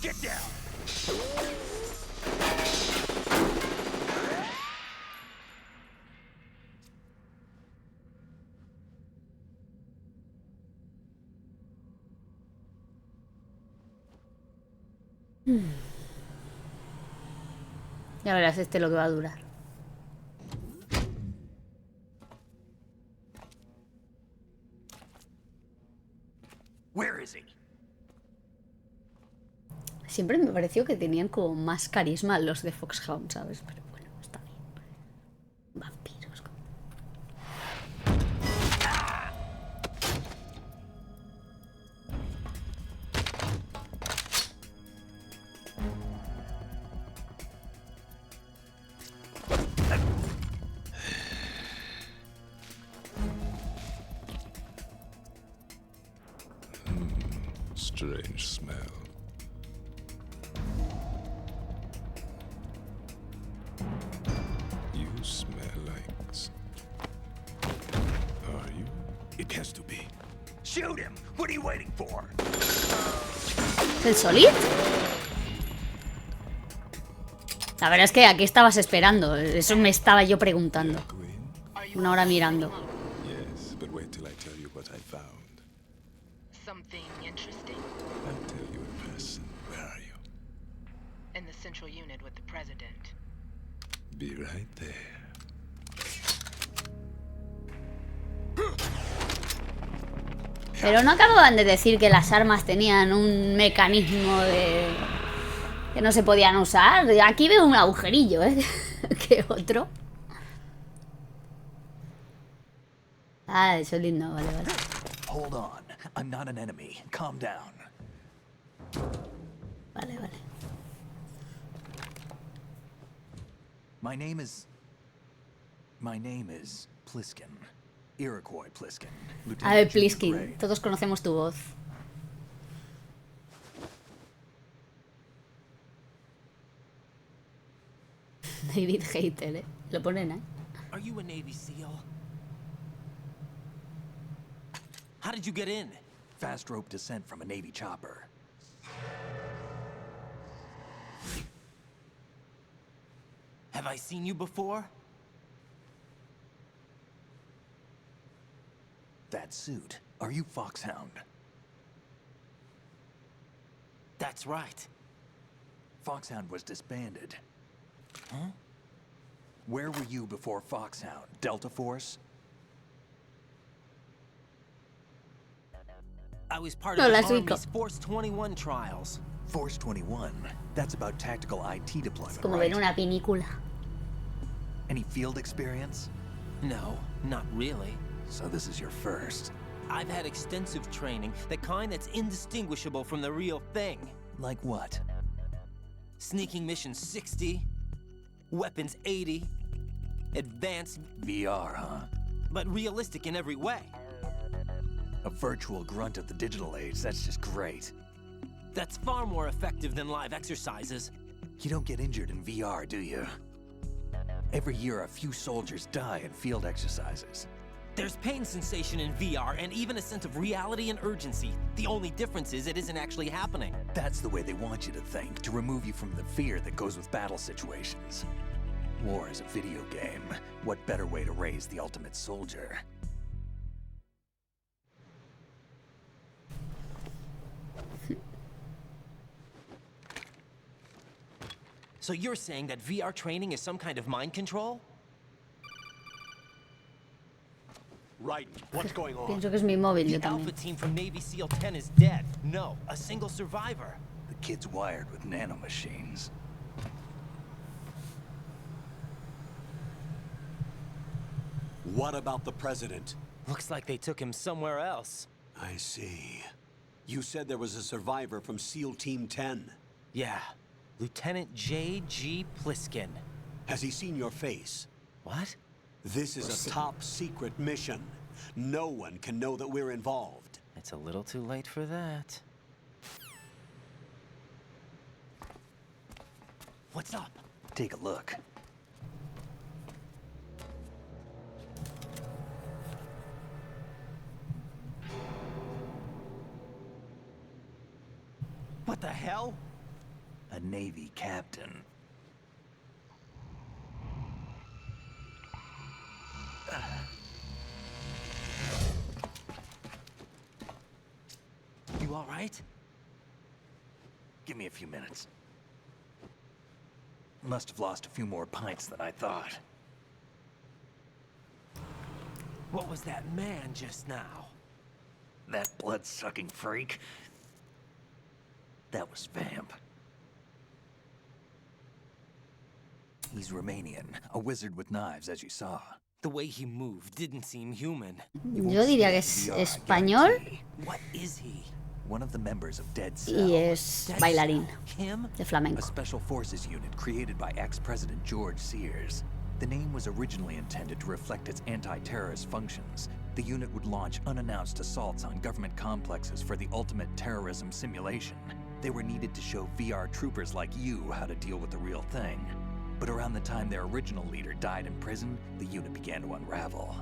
[SPEAKER 7] Get down!
[SPEAKER 1] Ya verás lo que va a durar.
[SPEAKER 7] Where is he?
[SPEAKER 1] Siempre me pareció que tenían como más carisma los de Foxhound, ¿sabes? Pero bueno, está bien. Vampiros.
[SPEAKER 8] Strange smell. You smell like... Are you?
[SPEAKER 7] It has to be. Shoot him! What are you waiting for?
[SPEAKER 1] ¿Es el Solid? La verdad es que aquí estabas esperando. Eso me estaba yo preguntando.
[SPEAKER 8] Queen?
[SPEAKER 1] Una hora mirando.
[SPEAKER 8] Yes, but wait till I tell you what I found.
[SPEAKER 9] Something interesting?
[SPEAKER 8] I'll tell you in person. Where are you?
[SPEAKER 9] In the central unit with the president.
[SPEAKER 8] Be right there.
[SPEAKER 1] Pero no acababan de decir que las armas tenían un mecanismo de... que no se podían usar. Aquí veo un agujerillo, ¿eh? ¿Qué otro? Ah, eso es lindo, vale, vale.
[SPEAKER 7] Hold on. I'm not an enemy. Calm down.
[SPEAKER 1] Vale, vale.
[SPEAKER 7] My name is Pliskin. Iroquois Pliskin.
[SPEAKER 1] A ver,
[SPEAKER 7] Lieutenant Junior
[SPEAKER 1] Pliskin,
[SPEAKER 7] Grade.
[SPEAKER 1] todos conocemos tu voz. David Hater, ¿eh? Lo ponen, ¿eh?
[SPEAKER 3] Are you a Navy SEAL? How did you get in?
[SPEAKER 7] Fast rope descent from a Navy chopper.
[SPEAKER 3] Have I seen you before?
[SPEAKER 7] That suit. Are you Foxhound?
[SPEAKER 3] That's right.
[SPEAKER 7] Foxhound was disbanded. Huh? Where were you before Foxhound? Delta Force?
[SPEAKER 3] was part
[SPEAKER 1] No
[SPEAKER 3] of the
[SPEAKER 1] las ubico.
[SPEAKER 3] Army's Force 21 trials.
[SPEAKER 10] Force 21. That's about tactical IT
[SPEAKER 1] Es
[SPEAKER 10] deployment,
[SPEAKER 1] como ver
[SPEAKER 10] right?
[SPEAKER 1] una pinícula.
[SPEAKER 10] Any field experience?
[SPEAKER 3] No, not really.
[SPEAKER 10] So this is your first.
[SPEAKER 3] I've had extensive training, the kind that's indistinguishable from the real thing.
[SPEAKER 10] Like what?
[SPEAKER 3] Sneaking mission 60, weapons 80, advanced,
[SPEAKER 10] VR, huh?
[SPEAKER 3] but realistic in every way.
[SPEAKER 10] A virtual grunt of the digital age, that's just great.
[SPEAKER 3] That's far more effective than live exercises.
[SPEAKER 10] You don't get injured in VR, do you? Every year, a few soldiers die in field exercises.
[SPEAKER 3] There's pain sensation in VR and even a sense of reality and urgency. The only difference is it isn't actually happening.
[SPEAKER 10] That's the way they want you to think, to remove you from the fear that goes with battle situations. War is a video game. What better way to raise the ultimate soldier?
[SPEAKER 3] So you're saying that VR training is some kind of mind control?
[SPEAKER 2] Raiden, what's going on?
[SPEAKER 1] Pienso que es mi móvil, yo
[SPEAKER 3] The Alpha
[SPEAKER 1] también.
[SPEAKER 3] team from Navy SEAL 10 is dead. No, a single survivor.
[SPEAKER 10] The kid's wired with nanomachines.
[SPEAKER 2] What about the president?
[SPEAKER 3] Looks like they took him somewhere else.
[SPEAKER 2] I see. You said there was a survivor from SEAL Team 10.
[SPEAKER 3] Yeah, Lieutenant J.G. Pliskin.
[SPEAKER 2] Has he seen your face?
[SPEAKER 3] What?
[SPEAKER 2] This is a top secret mission. No one can know that we're involved.
[SPEAKER 3] It's a little too late for that. What's up?
[SPEAKER 10] Take a look.
[SPEAKER 3] What the hell?
[SPEAKER 10] A Navy captain.
[SPEAKER 3] You all right?
[SPEAKER 10] Give me a few minutes. Must have lost a few more pints than I thought.
[SPEAKER 3] What was that man just now?
[SPEAKER 10] That blood-sucking freak? That was Vamp. He's Romanian, a wizard with knives, as you saw.
[SPEAKER 3] The way he moved didn't seem human.
[SPEAKER 1] Yo diría que es español
[SPEAKER 3] What is he?
[SPEAKER 10] One of the members of Dead
[SPEAKER 1] y
[SPEAKER 10] Cell.
[SPEAKER 1] es bailarín
[SPEAKER 3] Him?
[SPEAKER 1] de
[SPEAKER 10] A
[SPEAKER 1] flamenco.
[SPEAKER 10] special forces unit created by ex-president George Sears. The name was originally intended to reflect its anti-terrorist functions. The unit would launch unannounced assaults on government complexes for the ultimate terrorism simulation. They were needed to show VR troopers like you how to deal with the real thing. But around the time their original leader died in prison, the unit began to unravel.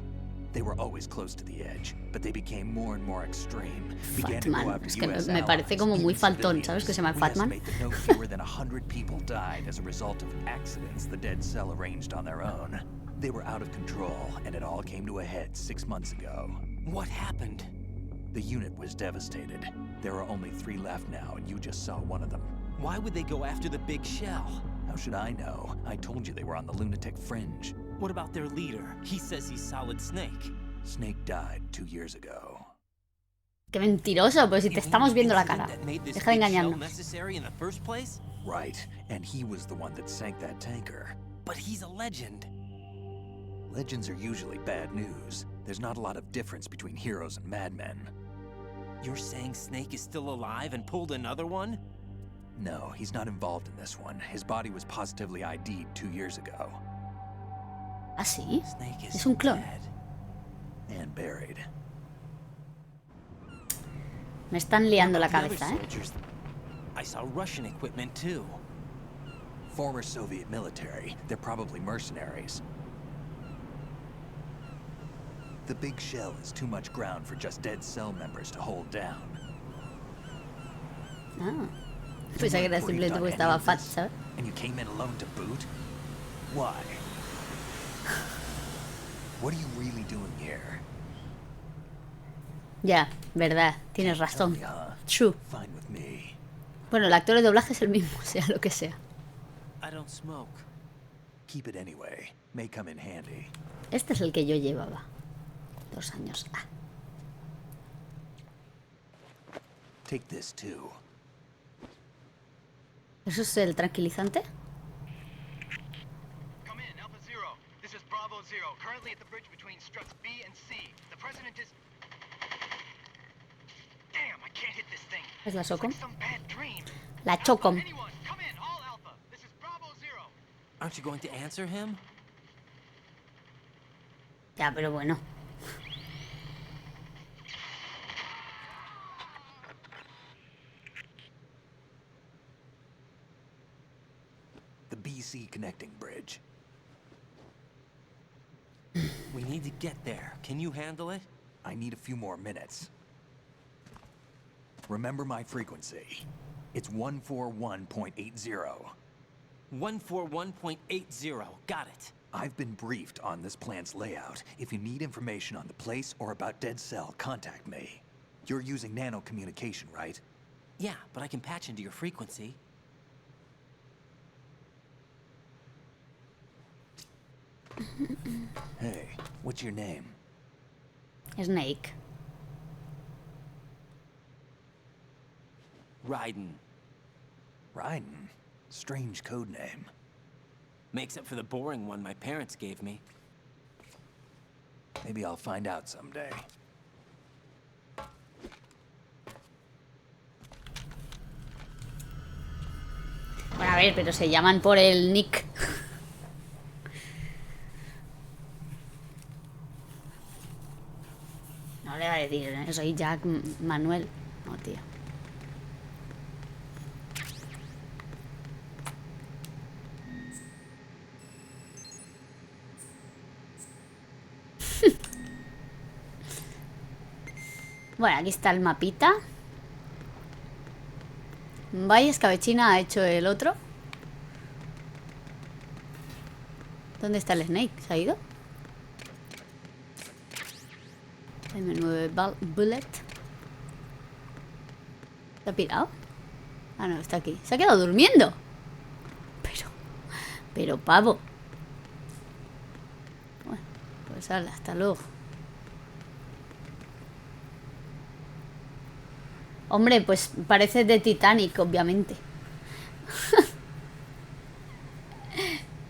[SPEAKER 10] They were always close to the edge, but they became more and more extreme. Began to go
[SPEAKER 1] Fatman,
[SPEAKER 10] after
[SPEAKER 1] es que
[SPEAKER 10] US
[SPEAKER 1] me parece
[SPEAKER 10] allies,
[SPEAKER 1] como muy
[SPEAKER 10] even
[SPEAKER 1] faltón,
[SPEAKER 10] civilians.
[SPEAKER 1] ¿sabes? Que se llama
[SPEAKER 10] We
[SPEAKER 1] Fatman.
[SPEAKER 10] estimate that no fewer than 100 people died as a result of accidents the Dead Cell arranged on their own. They were out of control, and it all came to a head 6 months ago.
[SPEAKER 3] What happened?
[SPEAKER 10] The unit was devastated. There are only 3 left now, and you just saw one of them.
[SPEAKER 3] Why would they go after the big shell?
[SPEAKER 10] How should I know? I told you they were on the lunatic fringe.
[SPEAKER 3] What about their leader? He says he's Solid Snake.
[SPEAKER 10] Snake died 2 years ago.
[SPEAKER 1] Qué mentiroso, pues si te estamos viendo la cara.
[SPEAKER 3] That made this
[SPEAKER 1] Deja de
[SPEAKER 3] big shell
[SPEAKER 1] engañarnos.
[SPEAKER 3] necessary in the first place?
[SPEAKER 10] Right, and he was the one that sank that tanker.
[SPEAKER 3] But he's a legend.
[SPEAKER 10] Legends are usually bad news. There's not a lot of difference between heroes and madmen.
[SPEAKER 3] You're saying Snake is still alive and pulled another one?
[SPEAKER 10] No, he's not involved in this one. His body was positively ID'd 2 years ago.
[SPEAKER 1] ¿Ah, sí?
[SPEAKER 3] Snake is
[SPEAKER 1] Es un clon.
[SPEAKER 3] dead.
[SPEAKER 10] And buried.
[SPEAKER 1] Me están liando la
[SPEAKER 3] The other
[SPEAKER 1] cabeza, ¿eh?
[SPEAKER 3] soldiers- I saw Russian equipment too.
[SPEAKER 10] Former Soviet military. They're probably mercenaries. The big shell is too much ground for just Dead Cell members to hold down.
[SPEAKER 1] Ah. Pensaba que era simplemente porque estaba fat, ¿sabes?
[SPEAKER 10] And you came in alone to boot? Why? What are you really doing here?
[SPEAKER 1] Ya, verdad, tienes razón.
[SPEAKER 10] Tell me, huh?
[SPEAKER 1] True.
[SPEAKER 10] Fine with me.
[SPEAKER 1] Bueno, el actor de doblaje es el mismo, sea lo que sea.
[SPEAKER 3] I don't smoke.
[SPEAKER 10] Keep it anyway. May come in handy.
[SPEAKER 1] Este es el que yo llevaba. 2 años. Ah.
[SPEAKER 10] Take this too.
[SPEAKER 1] ¿Eso es el tranquilizante?
[SPEAKER 4] Come in, Alpha Zero. This is Bravo Zero, currently at the bridge between struts B and C. The president is... Damn, I can't hit this thing.
[SPEAKER 1] ¿Es la
[SPEAKER 4] It's
[SPEAKER 1] Socom?
[SPEAKER 4] like some bad dream.
[SPEAKER 1] La Chocom.
[SPEAKER 4] Alpha, anyone, come in, all Alpha. This is Bravo Zero.
[SPEAKER 3] Aren't you going to answer him?
[SPEAKER 1] Ya, pero bueno.
[SPEAKER 10] The BC connecting bridge.
[SPEAKER 3] We need to get there. Can you handle it?
[SPEAKER 10] I need a few more minutes. Remember my frequency. It's 141.80.
[SPEAKER 3] 141.80. Got it.
[SPEAKER 10] I've been briefed on this plan's layout. If you need information on the place or about Dead Cell, contact me. You're using nano communication, right?
[SPEAKER 3] Yeah, but I can patch into your frequency.
[SPEAKER 10] Hey, what's your name?
[SPEAKER 1] Snake.
[SPEAKER 3] Raiden.
[SPEAKER 10] Raiden. Strange code name.
[SPEAKER 3] Makes up for the boring one my parents gave me.
[SPEAKER 10] Maybe I'll find out someday.
[SPEAKER 1] Bueno, a ver, pero se llaman por el nick. No le va a decir, soy Jack Manuel. No, tío. Bueno, aquí está el mapita. Vaya escabechina ha hecho el otro. ¿Dónde está el Snake? ¿Se ha ido? M9 Bullet. ¿Se ha pirado? Ah, no, está aquí. Se ha quedado durmiendo. Pero pavo. Bueno, pues hala, hasta luego. Hombre, pues parece de Titanic, obviamente.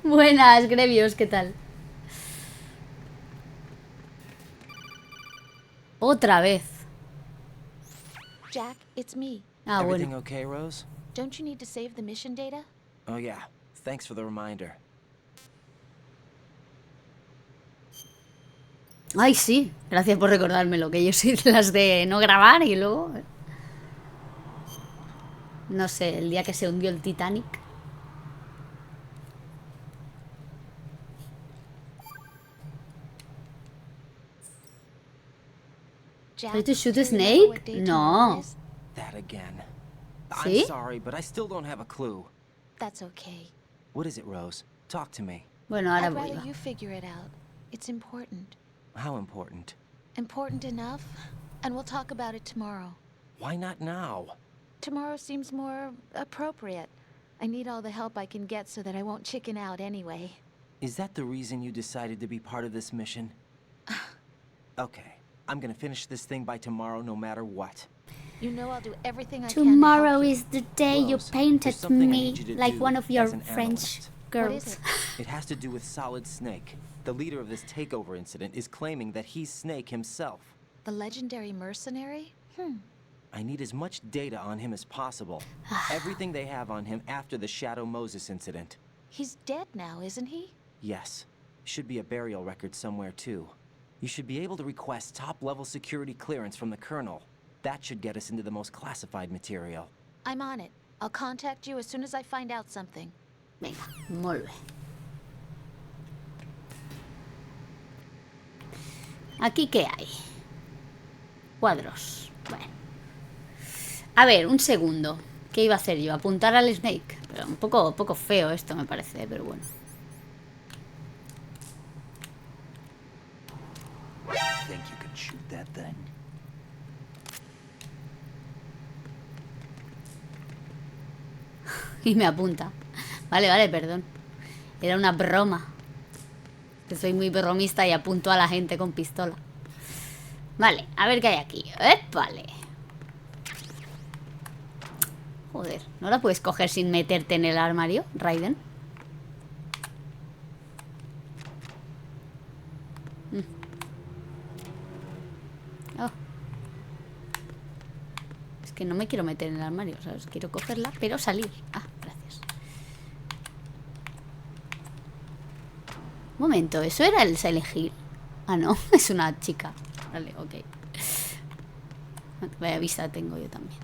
[SPEAKER 1] Buenas, Grevios, ¿qué tal? Otra vez.
[SPEAKER 6] Jack, it's me.
[SPEAKER 1] Ah,
[SPEAKER 3] Everything
[SPEAKER 1] bueno.
[SPEAKER 3] okay, Rose?
[SPEAKER 6] Don't you need to save the mission data?
[SPEAKER 3] Oh yeah. Thanks for the reminder.
[SPEAKER 1] Ay, sí. Gracias por recordármelo, que yo soy de las de no grabar y luego... No sé, el día que se hundió el Titanic.
[SPEAKER 6] Jack,
[SPEAKER 1] Try to shoot
[SPEAKER 6] do
[SPEAKER 1] a
[SPEAKER 6] you remember what
[SPEAKER 1] snake?
[SPEAKER 6] day tomorrow
[SPEAKER 1] No.
[SPEAKER 6] is?
[SPEAKER 3] That again.
[SPEAKER 1] See?
[SPEAKER 3] I'm sorry, but I still don't have a clue.
[SPEAKER 6] That's okay.
[SPEAKER 3] What is it, Rose? Talk to me.
[SPEAKER 1] Bueno, ahora
[SPEAKER 6] I'd
[SPEAKER 1] voy.
[SPEAKER 6] rather you figure it out. It's important.
[SPEAKER 3] How important?
[SPEAKER 6] Important enough, and we'll talk about it tomorrow.
[SPEAKER 3] Why not now?
[SPEAKER 6] Tomorrow seems more appropriate. I need all the help I can get so that I won't chicken out anyway.
[SPEAKER 3] Is that the reason you decided to be part of this mission? Okay. I'm gonna finish this thing by tomorrow no matter what.
[SPEAKER 6] You know I'll do everything I can to
[SPEAKER 1] Tomorrow
[SPEAKER 6] help you.
[SPEAKER 1] is the day you
[SPEAKER 3] Rose,
[SPEAKER 1] painted
[SPEAKER 3] there's something I
[SPEAKER 1] me
[SPEAKER 3] need you to
[SPEAKER 1] like
[SPEAKER 3] do
[SPEAKER 1] one of your
[SPEAKER 3] as an
[SPEAKER 1] French
[SPEAKER 3] analyst.
[SPEAKER 6] What
[SPEAKER 1] girls.
[SPEAKER 6] is it?
[SPEAKER 3] It has to do with Solid Snake. The leader of this takeover incident is claiming that he's Snake himself.
[SPEAKER 6] The legendary mercenary?
[SPEAKER 3] I need as much data on him as possible. Everything they have on him after the Shadow Moses incident.
[SPEAKER 6] He's dead now, isn't he?
[SPEAKER 3] Yes. Should be a burial record somewhere, too. You should be able to request top-level security clearance from the Colonel. That should get us into the most classified material.
[SPEAKER 6] I'm on it. I'll contact you as soon as I find out something.
[SPEAKER 1] Venga, molt bé. ¿Aquí qué hay? Cuadros. Bueno. A ver, un segundo. ¿Qué iba a hacer yo? Apuntar al Snake. Pero un poco feo esto me parece, pero bueno.
[SPEAKER 10] Think you can shoot that thing?
[SPEAKER 1] Y me apunta. Vale, perdón. Era una broma. Que soy muy bromista y apunto a la gente con pistola. Vale, a ver qué hay aquí. Vale. Joder, ¿no la puedes coger sin meterte en el armario, Raiden? Oh. Es que no me quiero meter en el armario, ¿sabes? Quiero cogerla, pero salir. Ah, gracias. Un momento, ¿eso era el Silent Hill? Ah, no, es una chica. Vale, ok. Vaya vista tengo yo también.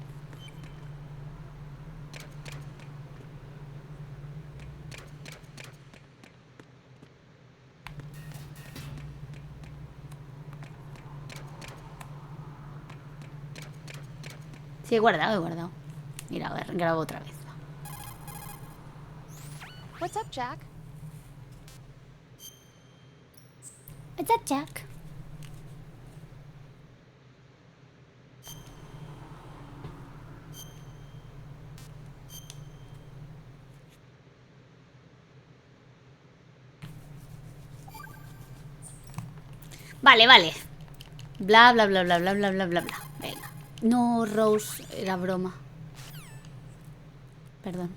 [SPEAKER 1] Sí, he guardado, he guardado. Mira, a ver, grabo otra vez.
[SPEAKER 6] What's up, Jack?
[SPEAKER 1] What's up, Jack? Vale, vale. Bla, bla, bla, bla, bla, bla, bla, bla, bla. Venga. No, Rose, era broma. Perdón.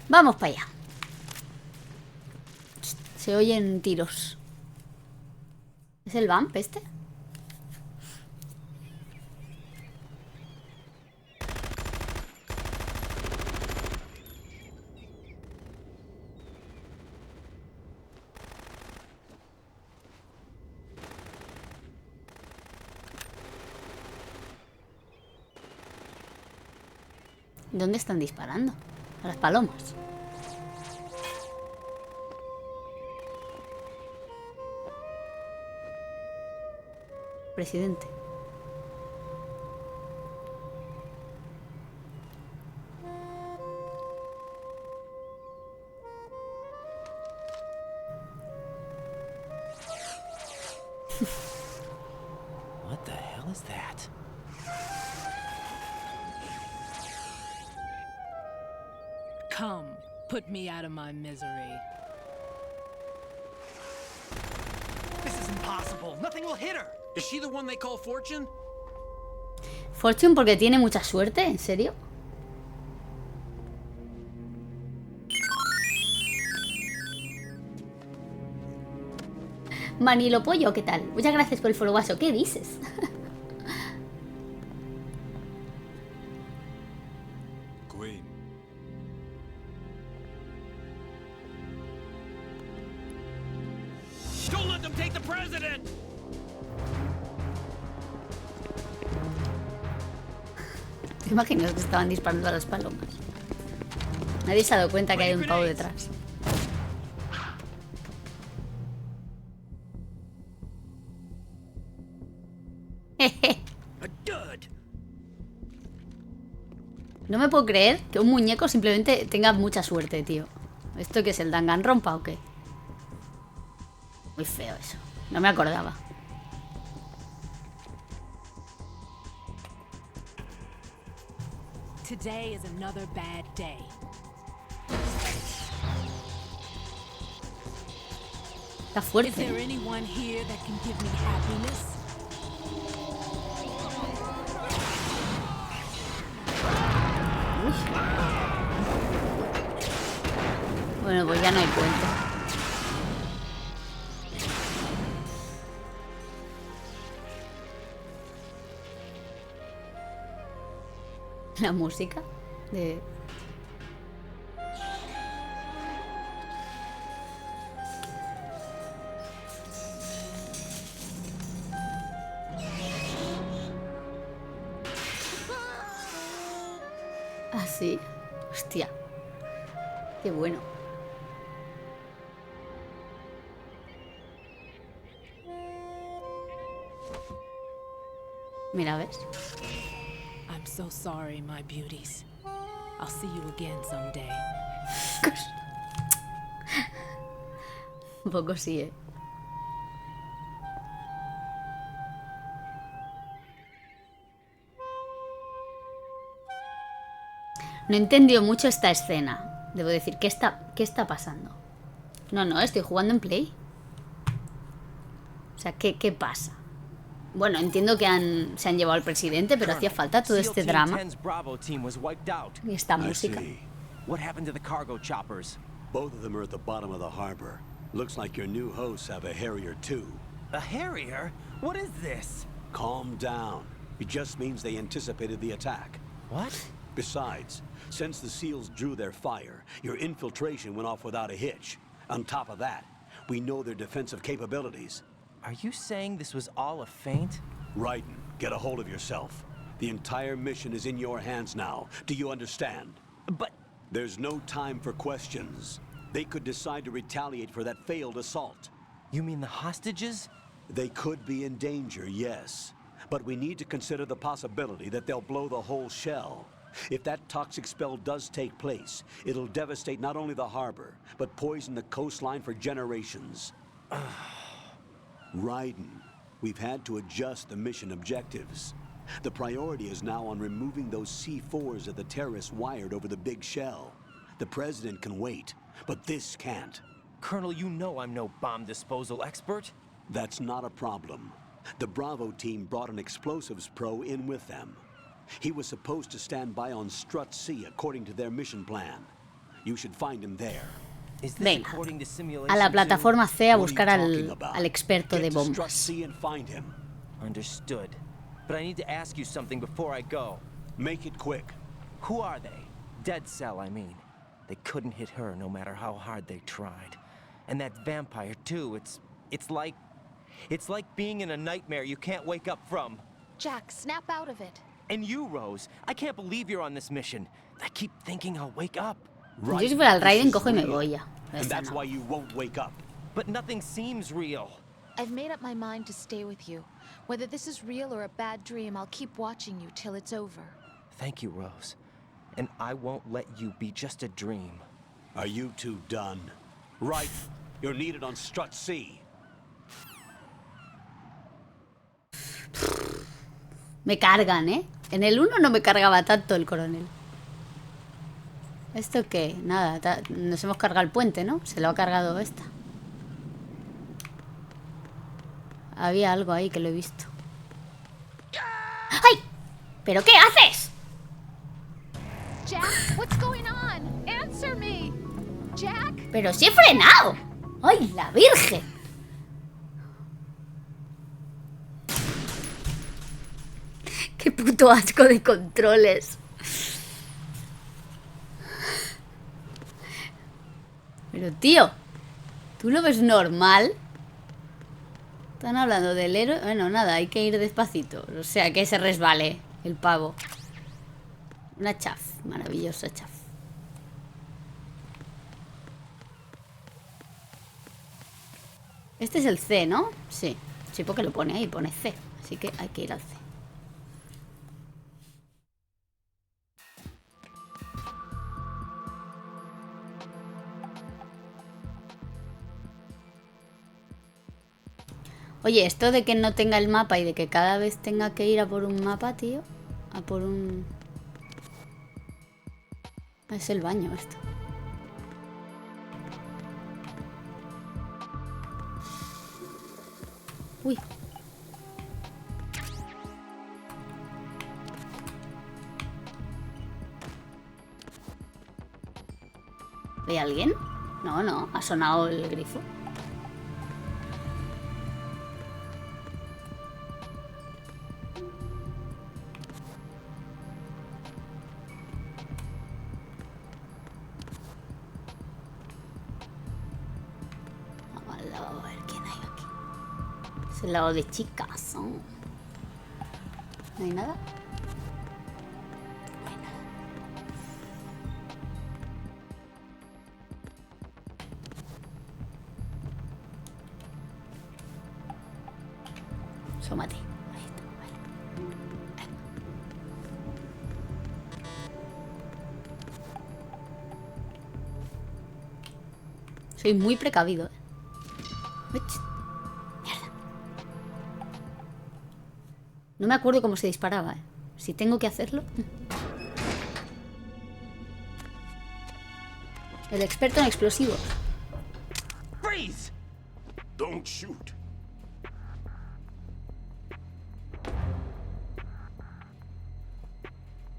[SPEAKER 1] Vamos para allá. Se oyen tiros. ¿Es el vamp este? ¿Dónde están disparando? A las palomas. Presidente.
[SPEAKER 3] What the hell is that?
[SPEAKER 11] Come, put me out of my misery.
[SPEAKER 7] This is impossible. Nothing will hit her. Is she the one they call Fortune?
[SPEAKER 1] Fortune porque tiene mucha suerte, ¿en serio? Manilo Pollo, ¿qué tal? Muchas gracias por el followazo. ¿Qué dices?
[SPEAKER 8] Queen.
[SPEAKER 7] Don't let them take the president!
[SPEAKER 1] ¿Te imaginas que estaban disparando a las palomas? Nadie se ha dado cuenta que hay un pavo detrás. No me puedo creer que un muñeco simplemente tenga mucha suerte, tío. ¿Esto qué es, el Danganronpa o qué? Muy feo eso. No me acordaba.
[SPEAKER 11] Today is another bad day.
[SPEAKER 1] Está
[SPEAKER 11] Is
[SPEAKER 1] fuerte.
[SPEAKER 11] there anyone here that can give me happiness?
[SPEAKER 1] Bueno, pues ya no hay cuento. La música de... Ah, sí. Hostia. Qué bueno. Mira, ¿ves?
[SPEAKER 11] I'm so sorry, my beauties. I'll see you again someday.
[SPEAKER 1] Un poco sí, ¿eh? No he entendido mucho esta escena. Debo decir, ¿qué está pasando? No, estoy jugando en Play. O sea, ¿qué pasa? Bueno, entiendo que se han llevado al presidente, pero hacía falta todo este drama. Y esta música.
[SPEAKER 3] What happened to the cargo choppers?
[SPEAKER 2] Both of them are at the bottom of the harbor. Looks like your new hosts have a Harrier too.
[SPEAKER 3] A Harrier? What is this?
[SPEAKER 2] Calm down. It just means they anticipated the attack.
[SPEAKER 3] What?
[SPEAKER 2] Besides, since the SEALs drew their fire, your infiltration went off without a hitch. On top of that, we know their defensive capabilities.
[SPEAKER 3] Are you saying this was all a feint?
[SPEAKER 2] Raiden, get a hold of yourself. The entire mission is in your hands now. Do you understand?
[SPEAKER 3] But...
[SPEAKER 2] There's no time for questions. They could decide to retaliate for that failed assault.
[SPEAKER 3] You mean the hostages?
[SPEAKER 2] They could be in danger, yes. But we need to consider the possibility that they'll blow the whole shell. If that toxic spell does take place, it'll devastate not only the harbor, but poison the coastline for generations. Raiden, we've had to adjust the mission objectives. The priority is now on removing those C4s that the terrorists wired over the big shell. The president can wait, but this can't.
[SPEAKER 3] Colonel, you know I'm no bomb disposal expert.
[SPEAKER 2] That's not a problem. The Bravo team brought an explosives pro in with them. He was supposed to stand by on Strut C according to their mission plan. You should find him there.
[SPEAKER 1] Venga, a la plataforma C a buscar al experto de bombas.
[SPEAKER 3] Understood. But I need to ask you something before I go.
[SPEAKER 2] Make it quick.
[SPEAKER 3] Who are they? Dead Cell, I mean. They couldn't hit her no matter how hard they tried. And that vampire too, it's like being in a nightmare you can't wake up from.
[SPEAKER 6] Jack, snap out of it.
[SPEAKER 3] And you, Rose, I can't believe you're on this mission. I keep thinking I'll wake up.
[SPEAKER 1] Yo si fuera el Raiden cojo y me voy ya.
[SPEAKER 2] And that's why you won't wake up.
[SPEAKER 3] But nothing seems real.
[SPEAKER 6] I've made up my mind to stay with you. Whether this is real or a bad dream, I'll keep watching you till it's over.
[SPEAKER 3] Thank you, Rose. And I won't let you be just a dream.
[SPEAKER 2] Are you two done? Right. You're needed on Strut C.
[SPEAKER 1] Me cargan, ¿eh? En el 1 no me cargaba tanto el coronel. ¿Esto qué? Nada, nos hemos cargado el puente, ¿no? Se lo ha cargado esta. Había algo ahí que lo he visto. ¡Ay! ¿Pero qué haces?
[SPEAKER 6] Jack, what's going on? Answer me. Jack.
[SPEAKER 1] Pero si he frenado. ¡Ay, la Virgen! Qué puto asco de controles. Pero tío, ¿tú lo ves normal? Están hablando del héroe. Bueno, nada, hay que ir despacito. O sea, que se resbale el pavo. Una chaf, maravillosa chaf. Este es el C, ¿no? Sí, sí, porque lo pone ahí, pone C. Así que hay que ir al C. Oye, esto de que no tenga el mapa y de que cada vez tenga que ir a por un mapa, tío. A por un... Es el baño esto. Uy. ¿Ve alguien? No, no, ha sonado el grifo. El lado de chicas. Oh. ¿No hay nada? No hay nada. Sómate. Ahí está. Vale. Soy muy precavido. No me acuerdo cómo se disparaba, ¿eh? Si tengo que hacerlo. El experto en explosivos.
[SPEAKER 3] Freeze!
[SPEAKER 7] Don't shoot.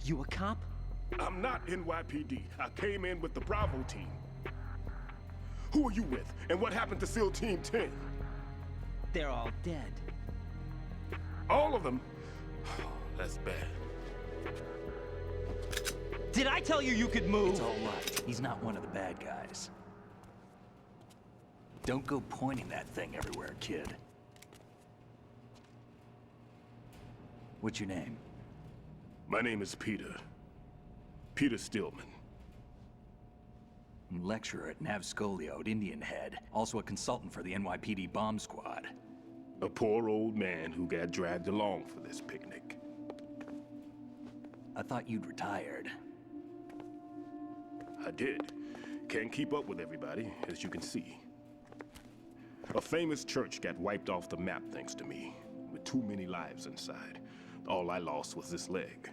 [SPEAKER 3] You a cop?
[SPEAKER 12] I'm not NYPD. I came in with the Bravo team. Who are you with? And what happened to SEAL Team 10?
[SPEAKER 3] They're all dead.
[SPEAKER 12] All of them? That's bad.
[SPEAKER 3] Did I tell you you could move?
[SPEAKER 10] It's all right. He's not one of the bad guys. Don't go pointing that thing everywhere, kid. What's your name?
[SPEAKER 12] My name is Peter. Peter Stillman.
[SPEAKER 10] Lecturer at Nav Scolio at Indian Head. Also a consultant for the NYPD bomb squad.
[SPEAKER 12] A poor old man who got dragged along for this picnic.
[SPEAKER 10] I thought you'd retired.
[SPEAKER 12] I did. Can't keep up with everybody, as you can see. A famous church got wiped off the map thanks to me, with too many lives inside. All I lost was this leg.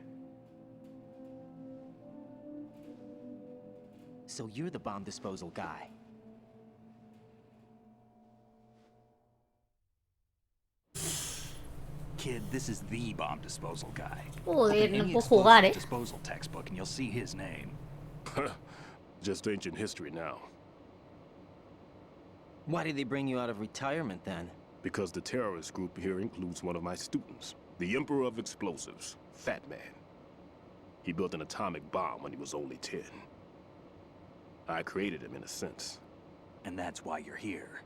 [SPEAKER 3] So you're the bomb disposal guy.
[SPEAKER 10] Kid, this is the bomb disposal guy.
[SPEAKER 1] Joder,
[SPEAKER 10] Open
[SPEAKER 1] no
[SPEAKER 10] any
[SPEAKER 1] puedo jugar,
[SPEAKER 10] explosive disposal textbook and you'll see his name.
[SPEAKER 12] Just ancient history now.
[SPEAKER 3] Why did they bring you out of retirement then?
[SPEAKER 12] Because the terrorist group here includes one of my students, the Emperor of Explosives, Fat Man. He built an atomic bomb when he was only 10. I created him in a sense.
[SPEAKER 10] And that's why you're here.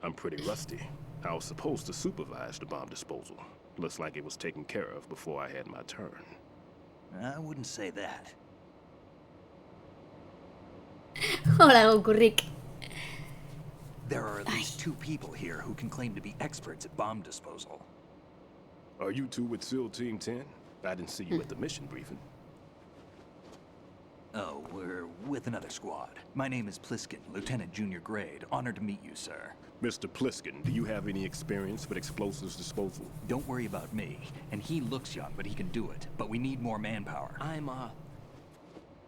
[SPEAKER 12] I'm pretty rusty. I was supposed to supervise the bomb disposal. Looks like it was taken care of before I had my turn.
[SPEAKER 10] I wouldn't say that.
[SPEAKER 1] Hola, Goku Rick.
[SPEAKER 10] There are at least 2 people here who can claim to be experts at bomb disposal.
[SPEAKER 12] Are you two with SEAL Team 10? I didn't see you at the mission briefing.
[SPEAKER 10] Oh, we're with another squad. My name is Pliskin, Lieutenant Junior Grade. Honored to meet you, sir.
[SPEAKER 12] Mr. Pliskin, do you have any experience with explosives disposal?
[SPEAKER 10] Don't worry about me. And he looks young, but he can do it. But we need more manpower.
[SPEAKER 3] I'm,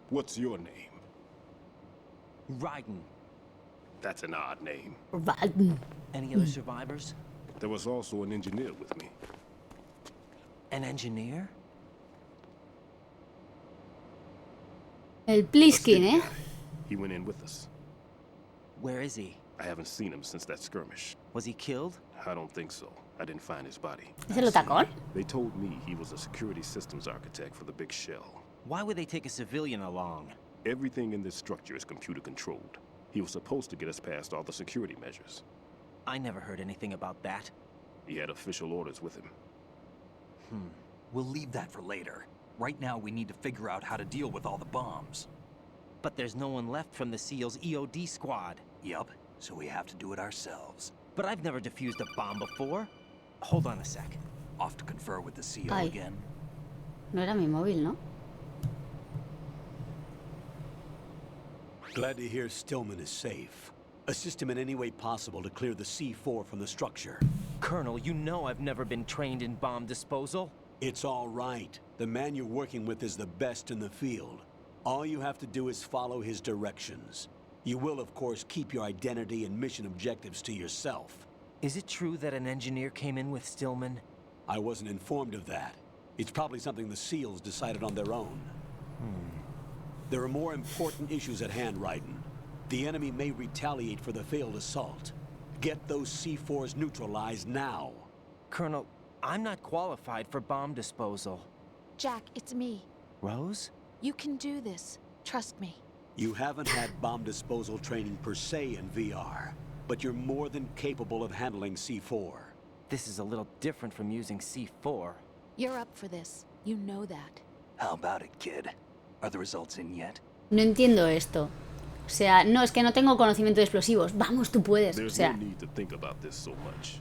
[SPEAKER 12] What's your name?
[SPEAKER 3] Raiden.
[SPEAKER 12] That's an odd name.
[SPEAKER 3] Any other survivors?
[SPEAKER 12] There was also an engineer with me.
[SPEAKER 3] An engineer?
[SPEAKER 1] El Pliskin, ¿eh?
[SPEAKER 12] He went in with us.
[SPEAKER 3] Where is he?
[SPEAKER 12] I haven't seen him since that skirmish.
[SPEAKER 3] Was he killed?
[SPEAKER 12] I don't think so. I didn't find his body.
[SPEAKER 1] ¿Es el otacón?
[SPEAKER 12] They told me he was a security systems architect for the big shell.
[SPEAKER 3] Why would they take a civilian along?
[SPEAKER 12] Everything in this structure is computer controlled. He was supposed to get us past all the security measures.
[SPEAKER 3] I never heard anything about that.
[SPEAKER 12] He had official orders with him.
[SPEAKER 10] We'll leave that for later. Right now, we need to figure out how to deal with all the bombs.
[SPEAKER 3] But there's no one left from the SEAL's EOD squad.
[SPEAKER 10] Yup, so we have to do it ourselves.
[SPEAKER 3] But I've never defused a bomb before. Hold on a sec.
[SPEAKER 10] Off to confer with the CO
[SPEAKER 1] Ay.
[SPEAKER 10] again.
[SPEAKER 1] No era mi móvil, ¿no?
[SPEAKER 2] Glad to hear Stillman is safe. Assist him in any way possible to clear the C4 from the structure.
[SPEAKER 3] Colonel, you know I've never been trained in bomb disposal.
[SPEAKER 2] It's all right. The man you're working with is the best in the field. All you have to do is follow his directions. You will, of course, keep your identity and mission objectives to yourself.
[SPEAKER 3] Is it true that an engineer came in with Stillman?
[SPEAKER 2] I wasn't informed of that. It's probably something the SEALs decided on their own. There are more important issues at hand, Raiden. The enemy may retaliate for the failed assault. Get those C4s neutralized now.
[SPEAKER 3] Colonel, I'm not qualified for bomb disposal.
[SPEAKER 6] Jack, it's me.
[SPEAKER 3] Rose?
[SPEAKER 6] You can do this. Trust me.
[SPEAKER 2] You haven't had bomb disposal training per se in VR, but you're more than capable of handling C4.
[SPEAKER 3] This is a little different from using C4.
[SPEAKER 6] You're up for this. You know that.
[SPEAKER 10] How about it, kid? Are the results in yet?
[SPEAKER 1] No entiendo esto. O sea, no, es que no tengo conocimiento de explosivos. Vamos, tú puedes. O
[SPEAKER 12] There's
[SPEAKER 1] sea,
[SPEAKER 12] no need to think about this so much.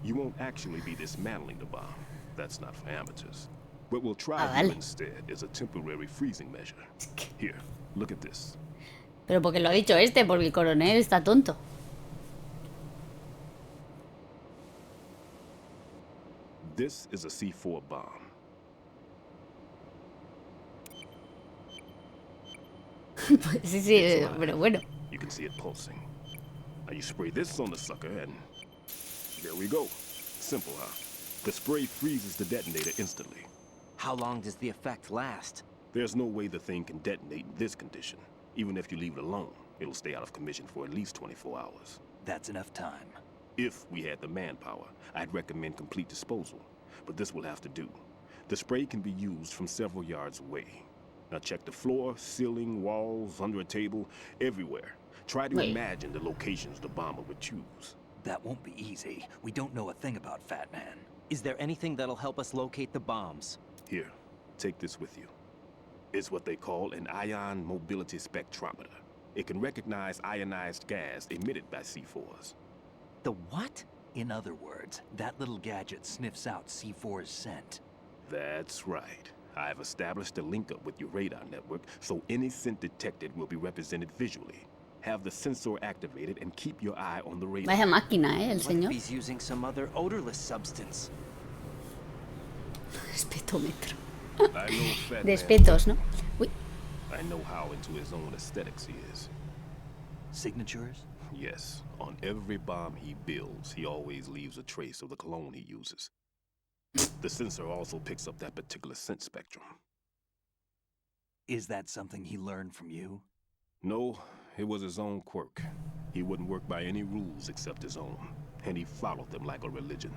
[SPEAKER 12] You won't actually be dismantling the bomb. That's not for amateurs. What we'll try to do instead is a temporary freezing measure. Here, look at this.
[SPEAKER 1] pero porque lo ha dicho este, porque el coronel está tonto.
[SPEAKER 12] This is a C4 bomb.
[SPEAKER 1] Sí, sí, pero bueno.
[SPEAKER 12] You can see it pulsing. Now you spray this on the sucker and there we go. Simple, huh? The spray freezes the detonator instantly.
[SPEAKER 3] How long does the effect last?
[SPEAKER 12] There's no way the thing can detonate in this condition. Even if you leave it alone, it'll stay out of commission for at least 24 hours.
[SPEAKER 10] That's enough time.
[SPEAKER 12] If we had the manpower, I'd recommend complete disposal. But this will have to do. The spray can be used from several yards away. Now check the floor, ceiling, walls, under a table, everywhere. Try to imagine the locations the bomber would choose.
[SPEAKER 10] That won't be easy. We don't know a thing about Fat Man.
[SPEAKER 3] Is there anything that'll help us locate the bombs?
[SPEAKER 12] Here, take this with you. It's what they call an ion mobility spectrometer. It can recognize ionized gas emitted by C4s.
[SPEAKER 3] The what?
[SPEAKER 10] In other words, that little gadget sniffs out C4's scent.
[SPEAKER 12] That's right. I've established a link up with your radar network, so any scent detected will be represented visually. Have the sensor activated and keep your eye on the radar.
[SPEAKER 1] Vaya máquina, el
[SPEAKER 3] What if
[SPEAKER 1] señor.
[SPEAKER 3] he's using some other odorless substance?
[SPEAKER 1] Respetómetro.
[SPEAKER 12] I know Fat
[SPEAKER 1] Respetos, ¿no? Uy.
[SPEAKER 12] I know how into his own aesthetics he is.
[SPEAKER 10] Signatures?
[SPEAKER 12] Yes. On every bomb he builds, he always leaves a trace of the cologne he uses. The sensor also picks up that particular scent spectrum.
[SPEAKER 10] Is that something he learned from you?
[SPEAKER 12] No, it was his own quirk. He wouldn't work by any rules except his own, and he followed them like a religion.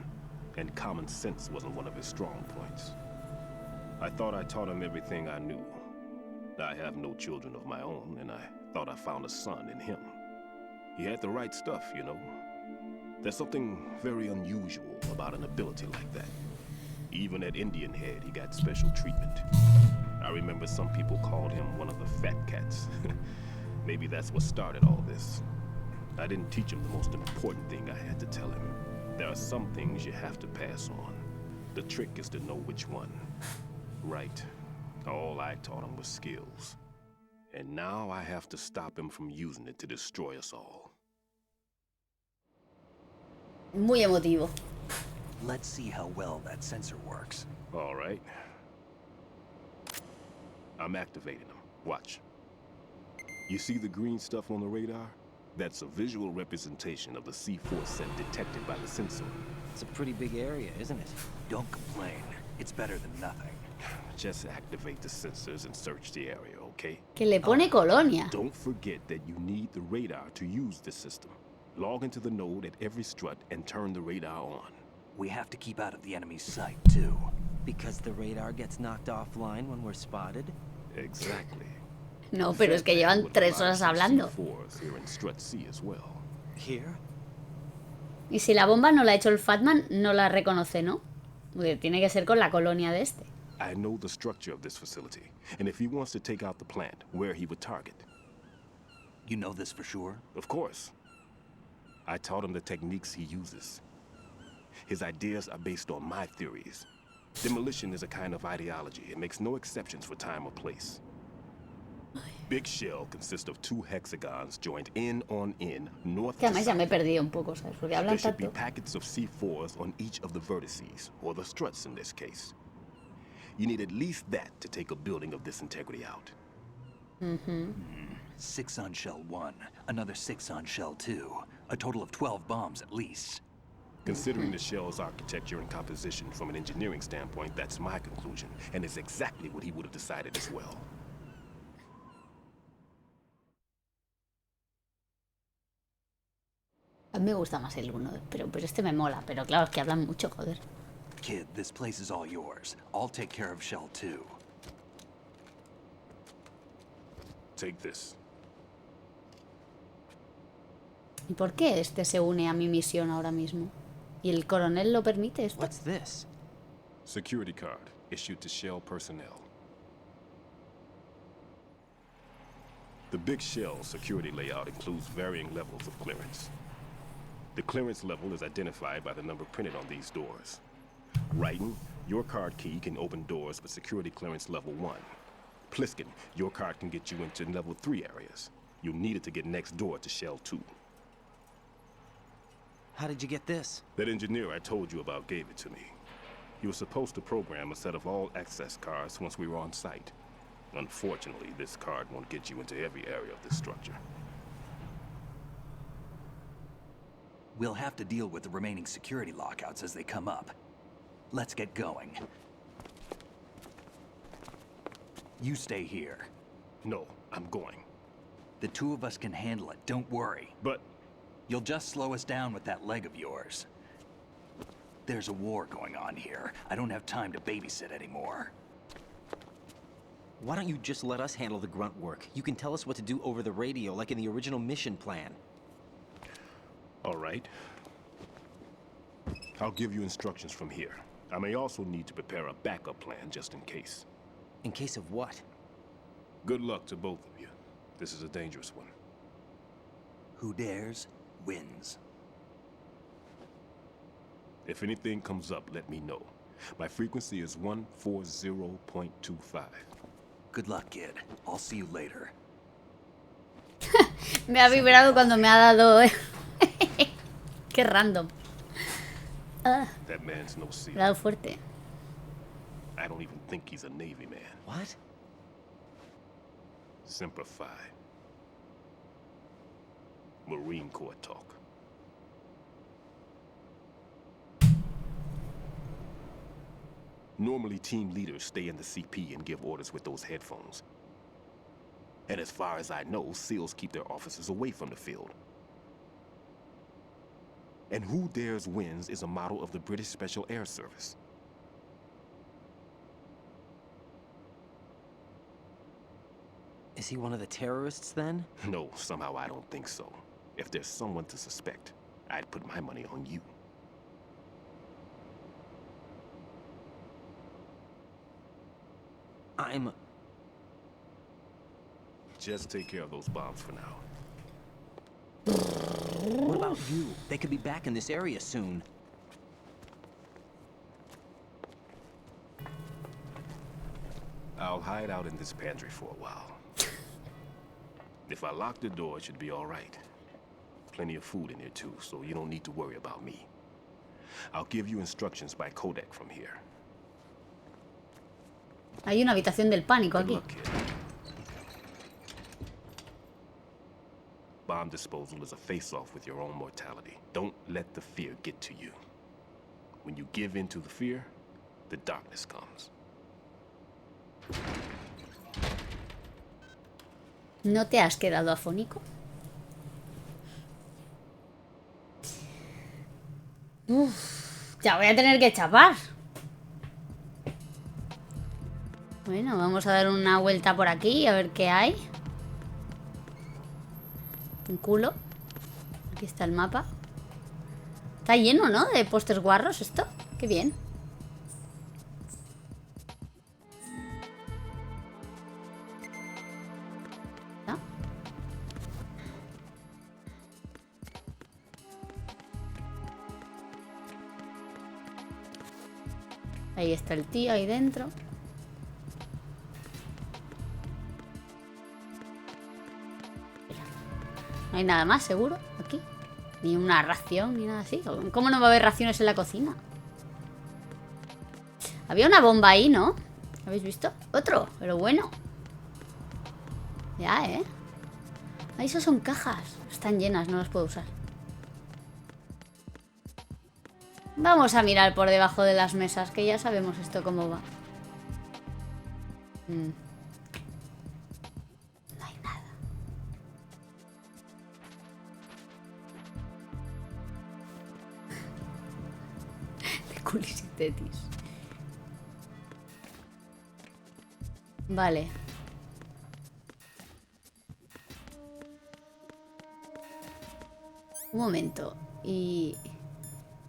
[SPEAKER 12] And common sense wasn't one of his strong points. I thought I taught him everything I knew. I have no children of my own, and I thought I found a son in him. He had the right stuff, you know. There's something very unusual about an ability like that. Even at Indian Head, he got special treatment. I remember some people called him one of the fat cats. Maybe that's what started all this. I didn't teach him the most important thing I had to tell him. There are some things you have to pass on. The trick is to know which one. Right. All I taught him was skills. And now I have to stop him from using it to destroy us all.
[SPEAKER 1] Muy emotivo.
[SPEAKER 10] Let's see how well that sensor works.
[SPEAKER 12] All right. I'm activating them. Watch. You see the green stuff on the radar? That's a visual representation of the C4 scent detected by the sensor.
[SPEAKER 3] It's a pretty big area, isn't it?
[SPEAKER 10] Don't complain. It's better than nothing.
[SPEAKER 12] Just activate the sensors and search the area, okay?
[SPEAKER 1] Que le pone colonia.
[SPEAKER 12] Don't forget that you need the radar to use this system. Log into the node at every strut and turn the radar on.
[SPEAKER 10] We have to keep out of the enemy's sight, too.
[SPEAKER 3] Because the radar gets knocked offline when we're spotted?
[SPEAKER 12] Exactly.
[SPEAKER 1] No, pero es que llevan 3 horas hablando.
[SPEAKER 12] Here in strut C as well.
[SPEAKER 3] Here?
[SPEAKER 1] Y si la bomba no la ha hecho el Fatman, no la reconoce, ¿no? Porque tiene que ser con la colonia de este.
[SPEAKER 12] I know the structure of this facility, and if he wants to take out the plant, where he would target.
[SPEAKER 10] You know this for sure?
[SPEAKER 12] Of course. I taught him the techniques he uses. His ideas are based on my theories. Demolition is a kind of ideology. It makes no exceptions for time or place. Big shell consists of 2 hexagons joined end on end, north
[SPEAKER 1] Que
[SPEAKER 12] to
[SPEAKER 1] además ya me he
[SPEAKER 12] south.
[SPEAKER 1] perdido un poco, ¿sabes? Porque
[SPEAKER 12] There
[SPEAKER 1] hablan
[SPEAKER 12] should be
[SPEAKER 1] tanto.
[SPEAKER 12] packets of C4s on each of the vertices, or the struts in this case. You need at least that to take a building of this integrity out.
[SPEAKER 10] 6 on shell 1, another 6 on shell 2. A total of 12 bombs at least.
[SPEAKER 12] Considering the shell's architecture and composition from an engineering standpoint, that's my conclusion, and it's exactly what he would have decided as well.
[SPEAKER 1] A mí me gusta más el 1, pero este me mola. Pero claro, es que hablan mucho, joder.
[SPEAKER 10] Kid, this place is all yours. I'll take care of shell 2.
[SPEAKER 12] Take this.
[SPEAKER 1] ¿Y por qué este se une a mi misión ahora mismo? ¿Y el coronel lo permite esto?
[SPEAKER 3] What's this?
[SPEAKER 12] Security card issued to Shell personnel. The Big Shell security layout includes varying levels of clearance. The clearance level is identified by the number printed on these doors. Raiden, your card key can open doors with security clearance level 1. Pliskin, your card can get you into level 3 areas. You'll need it to get next door to Shell 2.
[SPEAKER 3] How did you get this?
[SPEAKER 12] That engineer I told you about gave it to me. He was supposed to program a set of all access cards once we were on site. Unfortunately, this card won't get you into every area of this structure.
[SPEAKER 10] We'll have to deal with the remaining security lockouts as they come up. Let's get going. You stay here.
[SPEAKER 12] No, I'm going.
[SPEAKER 10] The two of us can handle it, don't worry.
[SPEAKER 12] But...
[SPEAKER 10] You'll just slow us down with that leg of yours. There's a war going on here. I don't have time to babysit anymore.
[SPEAKER 3] Why don't you just let us handle the grunt work? You can tell us what to do over the radio, like in the original mission plan.
[SPEAKER 12] All right. I'll give you instructions from here. I may also need to prepare a backup plan just in case.
[SPEAKER 3] In case of what?
[SPEAKER 12] Good luck to both of you. This is a dangerous one.
[SPEAKER 10] Who dares, wins.
[SPEAKER 12] If anything comes up, let me know. My frequency is 140.25.
[SPEAKER 10] Good luck, kid. I'll see you later.
[SPEAKER 1] Me ha vibrado cuando me ha dado... Qué random.
[SPEAKER 12] That man's no SEAL.
[SPEAKER 1] Me ha dado fuerte.
[SPEAKER 12] I don't even think he's a Navy man.
[SPEAKER 3] What?
[SPEAKER 12] Simplify. Marine Corps talk. Normally, team leaders stay in the CP and give orders with those headphones. And as far as I know, SEALs keep their officers away from the field. And who dares wins is a motto of the British Special Air Service.
[SPEAKER 3] Is he one of the terrorists then?
[SPEAKER 12] No, somehow I don't think so. If there's someone to suspect, I'd put my money on you. Just take care of those bombs for now.
[SPEAKER 3] What about you? They could be back in this area soon.
[SPEAKER 12] I'll hide out in this pantry for a while. If I lock the door, it should be all right. Plenty of food in here too, so you don't need to worry about me. I'll give you instructions by codec from here.
[SPEAKER 1] Hay una habitación del pánico
[SPEAKER 12] Good
[SPEAKER 1] aquí.
[SPEAKER 12] luck, kid. Bomb disposal is a face-off with your own mortality. Don't let the fear get to you. When you give in to the fear, the darkness comes.
[SPEAKER 1] ¿No te has quedado afónico? Uf, ya voy a tener que chapar. Bueno, vamos a dar una vuelta por aquí a ver qué hay. Un culo. Aquí está el mapa. Está lleno, ¿no? De pósters guarros esto. Qué bien. ¿No? Ahí está el tío, ahí dentro. No hay nada más, seguro, aquí. Ni una ración, ni nada así. ¿Cómo no va a haber raciones en la cocina? Había una bomba ahí, ¿no? ¿Habéis visto? Otro, pero bueno. Ya, ¿eh? Ahí esos son cajas. Están llenas, no las puedo usar. Vamos a mirar por debajo de las mesas, que ya sabemos esto cómo va. No hay nada. De culis y tetis. Vale. Un momento. Y...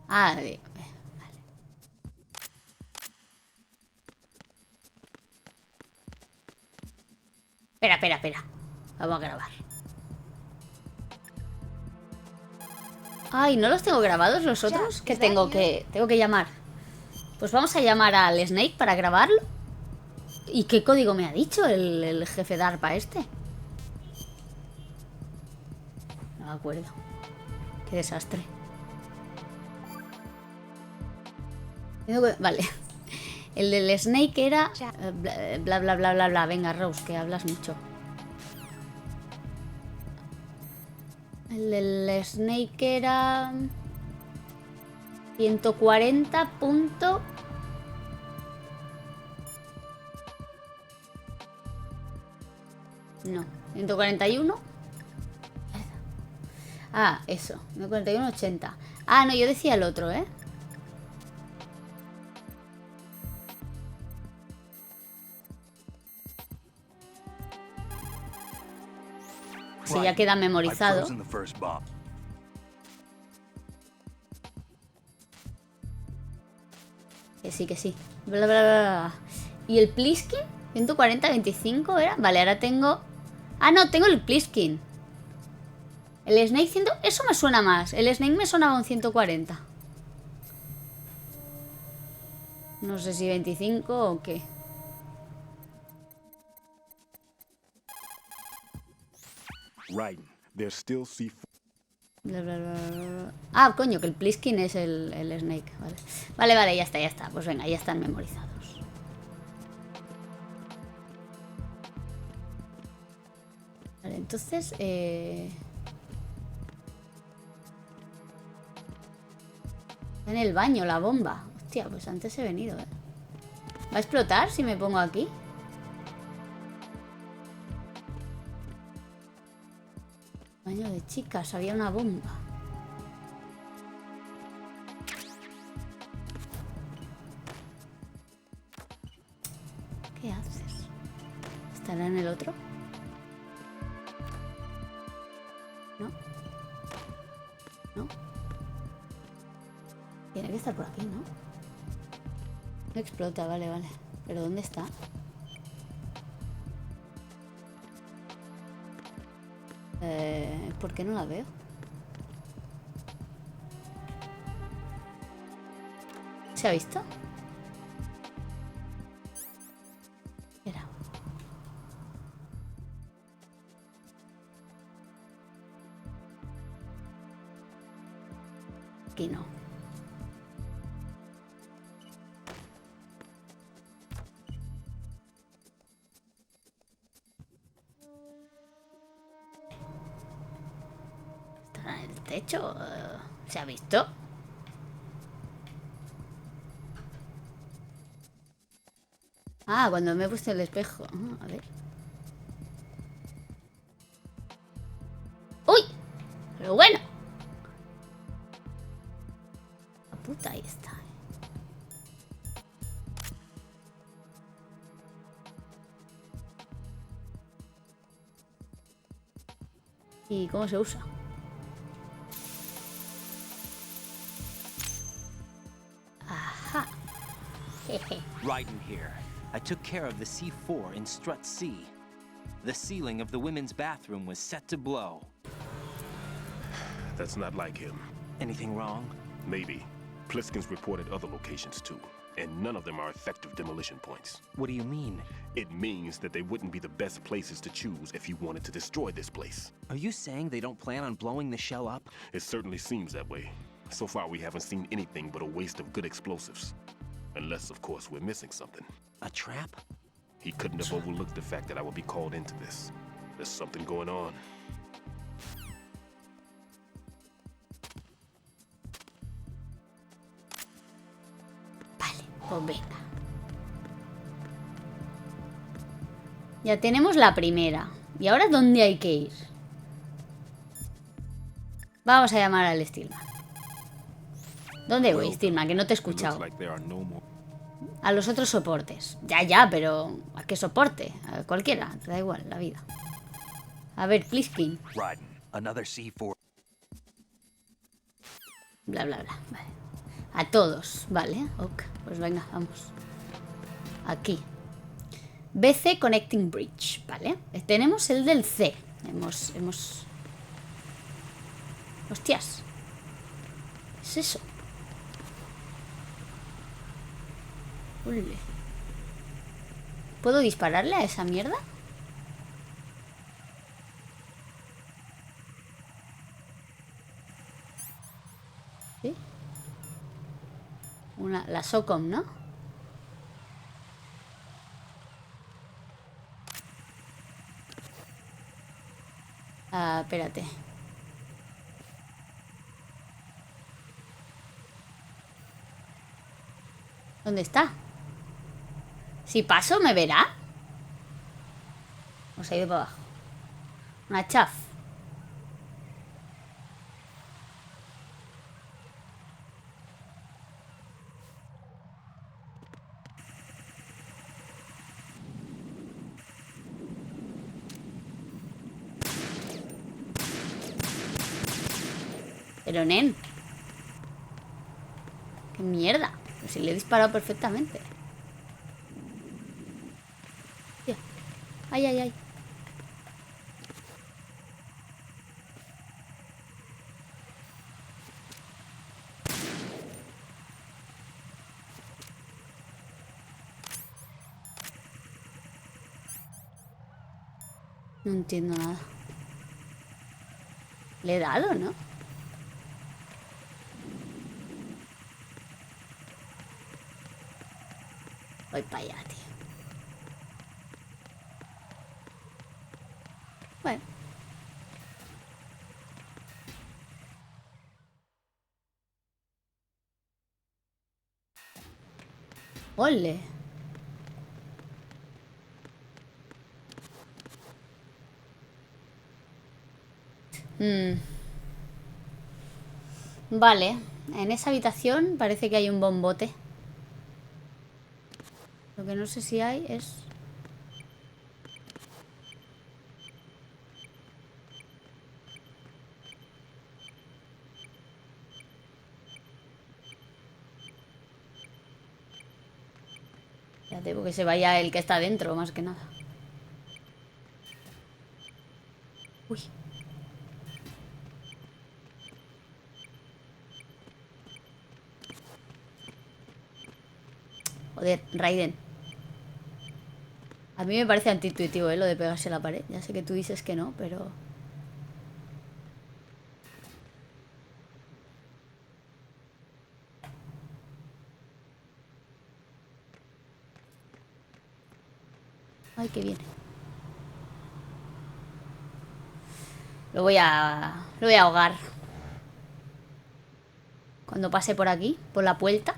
[SPEAKER 1] Ah, vale. Espera. Vamos a grabar. Ay, ¿no los tengo grabados los otros? ¿Qué tengo que llamar? Pues vamos a llamar al Snake para grabarlo. ¿Y qué código me ha dicho el jefe de ARPA este? No me acuerdo. Qué desastre. Vale. El del Snake era... Bla, bla, bla, bla, bla. Venga, Rose, que hablas mucho. El del Snake era... 140 punto... No. 141. Ah, eso. 141, 80. Ah, no, yo decía el otro, ¿eh? Si ya queda memorizado. Que sí, que sí. Bla, bla, bla, bla. ¿Y el Pliskin? 140, 25 era. Vale, ahora tengo... Ah, no, tengo el Pliskin. El Snake 100... Eso me suena más. El Snake me sonaba un 140. No sé si 25 o qué.
[SPEAKER 12] Raiden, there's still C4.
[SPEAKER 1] Bla, bla, bla, bla. Ah, coño, que el Pliskin es el Snake. Vale. Vale, vale, ya está, ya está. Pues venga, ya están memorizados. Vale, entonces... Está en el baño la bomba. Hostia, pues antes he venido, ¿eh? ¿Va a explotar si me pongo aquí? Baño de chicas, había una bomba. ¿Qué haces? ¿Estará en el otro? ¿No? ¿No? Tiene que estar por aquí, ¿no? No explota, vale, vale. ¿Pero dónde está? ¿Por qué no la veo? ¿Se ha visto? Era. Aquí no. ¿Estará en el techo? ¿Se ha visto? Ah, cuando me he puesto el espejo. A ver. ¡Uy! Pero bueno. La puta, ahí está. ¿Y cómo se usa? Ajá. Jeje.
[SPEAKER 3] Raiden here. I took care of the C4 in Strut C. The ceiling of the women's bathroom was set to blow.
[SPEAKER 12] That's not like him.
[SPEAKER 3] Anything wrong?
[SPEAKER 12] Maybe. Pliskin's reported other locations too, and none of them are effective demolition points.
[SPEAKER 3] What do you mean?
[SPEAKER 12] It means that they wouldn't be the best places to choose if you wanted to destroy this place.
[SPEAKER 3] Are you saying they don't plan on blowing the shell up?
[SPEAKER 12] It certainly seems that way. So far, we haven't seen anything but a waste of good explosives. Unless, of course, we're missing something.
[SPEAKER 3] A trap?
[SPEAKER 12] He couldn't have overlooked the fact that I would be called into this. There's something going on.
[SPEAKER 1] Vale, pues venga. Ya tenemos la primera. ¿Y ahora dónde hay que ir? Vamos a llamar al Steelman. ¿Dónde voy, Steelman? Que no te he escuchado. A los otros soportes. Ya, pero ¿a qué soporte? A cualquiera, te da igual, la vida. A ver, Pliskin.
[SPEAKER 10] Raiden, another C4.
[SPEAKER 1] Bla, bla, bla. Vale. A todos, vale. Ok, pues venga, vamos. Aquí. BC Connecting Bridge, ¿vale? Tenemos el del C. Hemos... Hostias. ¿Qué es eso? Ule. ¿Puedo dispararle a esa mierda? ¿Sí? La SOCOM, ¿no? Ah, espérate. ¿Dónde está? Si paso, ¿me verá? ¿O se ha ido para abajo? Una chaf. Pero, nen. ¡Qué mierda! Pues si le he disparado perfectamente. Tío. Ay, ay, ay. No entiendo nada. Le he dado, ¿no? Voy para allá, tío. Bueno. ¡Ole! Vale. En esa habitación parece que hay un bombote. Lo que no sé si hay es... Espérate, porque se vaya el que está dentro, más que nada. Uy. Joder, Raiden. A mí me parece antiintuitivo, lo de pegarse a la pared. Ya sé que tú dices que no, pero... Ay, qué bien. Lo voy a ahogar. Cuando pase por aquí, por la puerta.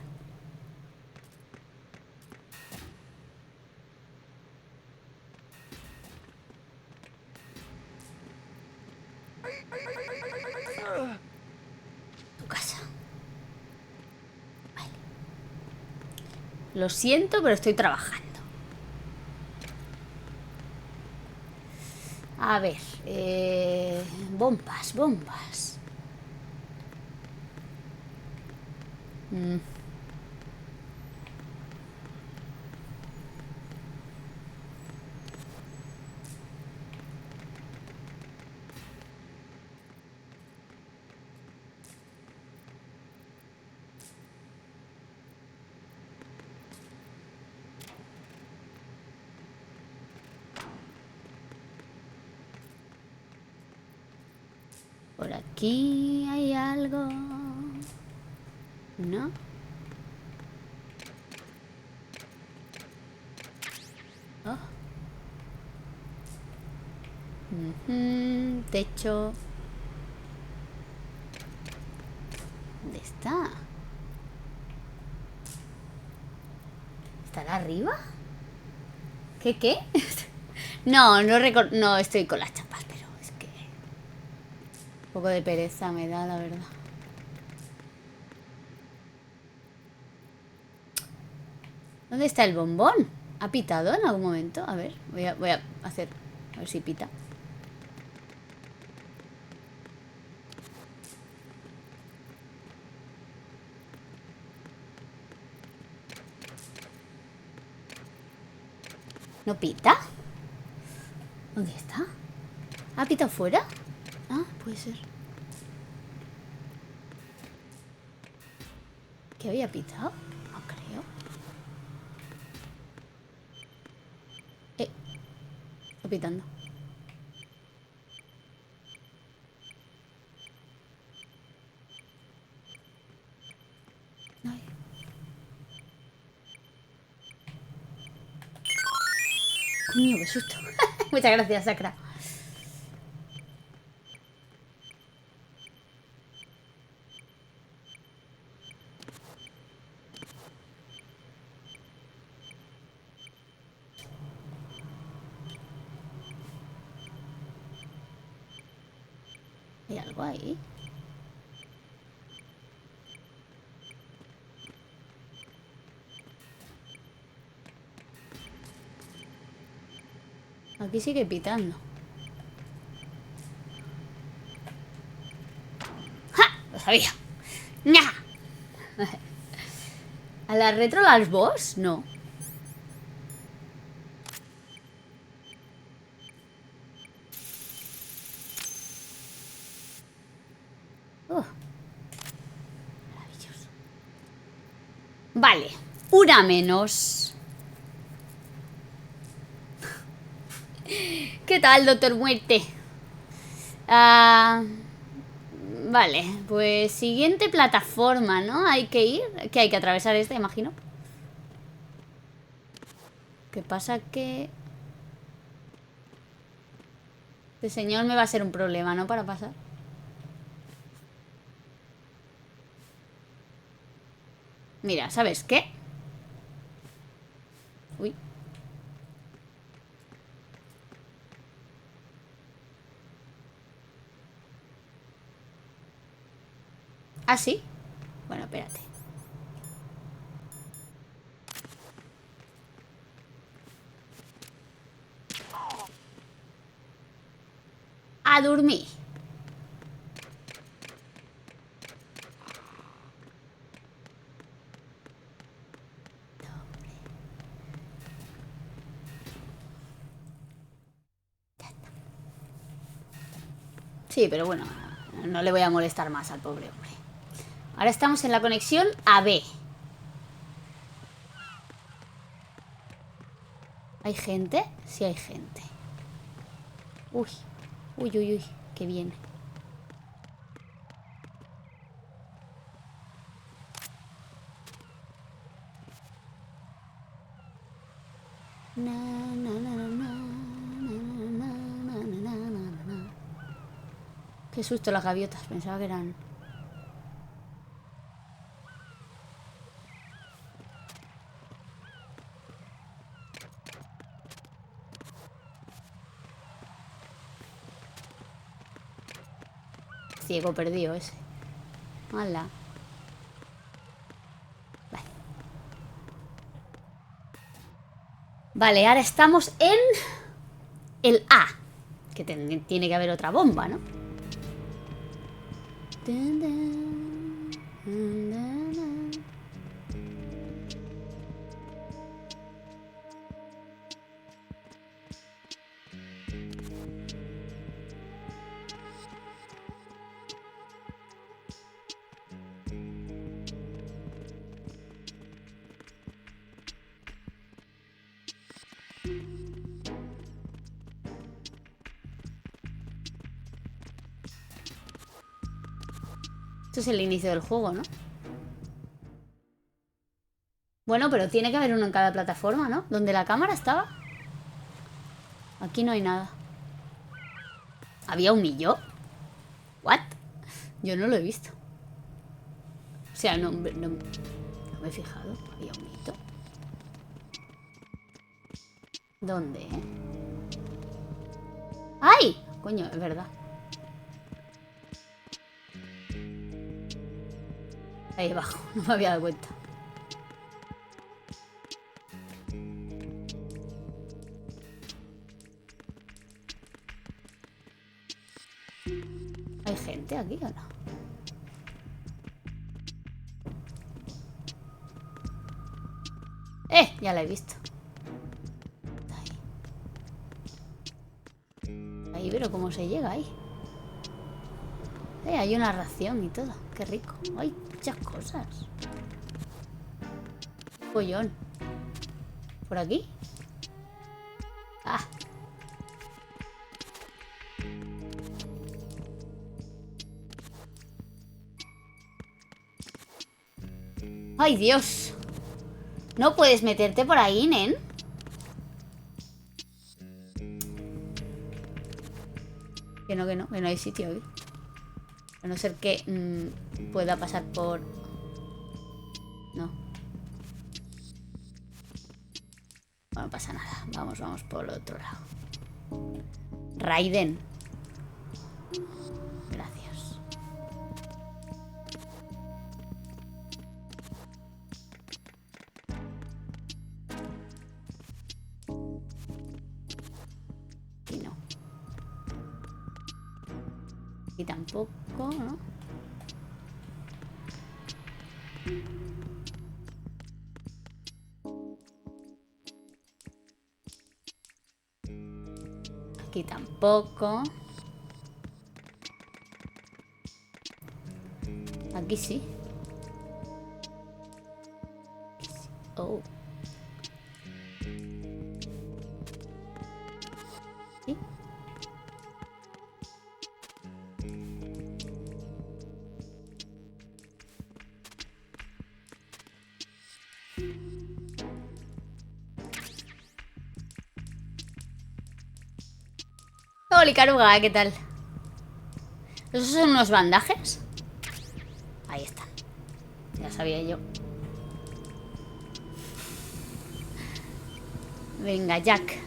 [SPEAKER 1] Tu casa. Vale. Lo siento, pero estoy trabajando. A ver. Bombas, bombas. Por aquí hay algo. ¿No? Oh. Techo. ¿Dónde está? ¿Estará arriba? ¿Qué? No, no estoy con las chapas, pero es que... Un poco de pereza me da, la verdad. ¿Dónde está el bombón? ¿Ha pitado en algún momento? A ver, voy a hacer... A ver si pita. ¿No pita? ¿Dónde está? ¿Ha pitado fuera? Ah, puede ser. ¿Qué había pitado? No creo. Está pitando. Ay. Coño, qué susto. Muchas gracias, Sacra. ¿Hay algo ahí? Aquí sigue pitando. ¡Ja! Lo sabía. ¡Nha! ¿A la retro las boss? No. Maravilloso. Vale, una menos. ¿Qué tal, doctor Muerte? Vale, pues siguiente plataforma, ¿no? Hay que ir. Que hay que atravesar esta, imagino. ¿Qué pasa? Que este señor me va a ser un problema, ¿no? Para pasar. Mira, ¿sabes qué? Uy. ¿Ah, sí? Bueno, espérate. A dormir. Sí, pero bueno, no le voy a molestar más al pobre hombre. Ahora estamos en la conexión a B. ¿Hay gente? Sí hay gente. Uy, uy, uy, uy, que viene. Na, na, na, na, na, na, na, na, na, na. Qué susto las gaviotas, pensaba que eran... Ciego perdido ese. Hala. Vale. Vale, ahora estamos en el A. Que tiene que haber otra bomba, ¿no? Esto es el inicio del juego, ¿no? Bueno, pero tiene que haber uno en cada plataforma, ¿no? ¿Donde la cámara estaba? Aquí no hay nada. ¿Había un millo? ¿What? Yo no lo he visto. O sea, no me he fijado. Había un mito. ¿Dónde? ¡Ay! Coño, es verdad. Ahí abajo, no me había dado cuenta. ¿Hay gente aquí o no? Ya la he visto. Ahí, pero ¿cómo se llega ahí? Hay una ración y todo. Qué rico. Hay muchas cosas. Pollón. ¿Por aquí? Ah. ¡Ay, Dios! No puedes meterte por ahí, nen. Que no hay sitio aquí. A no ser que pueda pasar por... No. No pasa nada. Vamos por el otro lado. Raiden. Gracias. Aquí tampoco, ¿no? Aquí tampoco. Aquí sí. Oh. ¿Sí? Hola, Caruga, ¿qué tal? ¿Esos son unos bandajes? Ahí están. Ya sabía yo. Venga, Jack.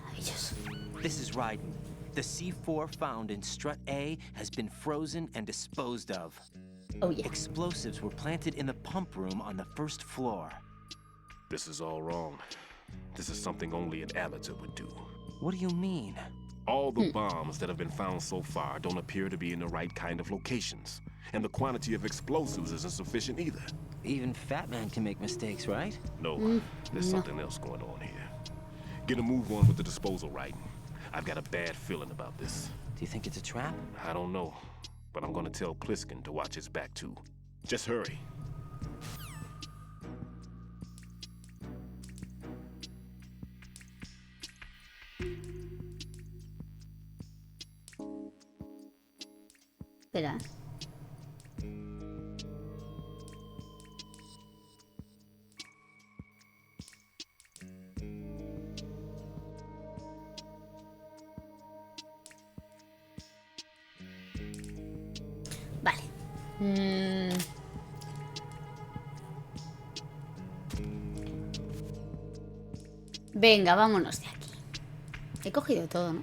[SPEAKER 1] Maravilloso.
[SPEAKER 3] This is Raiden. The C4 found in Strut A has been frozen and disposed of.
[SPEAKER 1] Oh, yeah.
[SPEAKER 3] Explosives were planted in the pump room on the first floor.
[SPEAKER 12] This is all wrong. This is something only an amateur would do.
[SPEAKER 3] What do you mean?
[SPEAKER 12] All the bombs that have been found so far don't appear to be in the right kind of locations. And the quantity of explosives isn't sufficient either.
[SPEAKER 3] Even Fat Man can make mistakes, right?
[SPEAKER 12] No, there's something else going on here. Get a move on with the disposal, Raiden. I've got a bad feeling about this.
[SPEAKER 3] Do you think it's a trap?
[SPEAKER 12] I don't know, but I'm gonna tell Pliskin to watch his back too. Just hurry.
[SPEAKER 1] Espera. Vale. Venga, vámonos de aquí. He cogido todo, ¿no?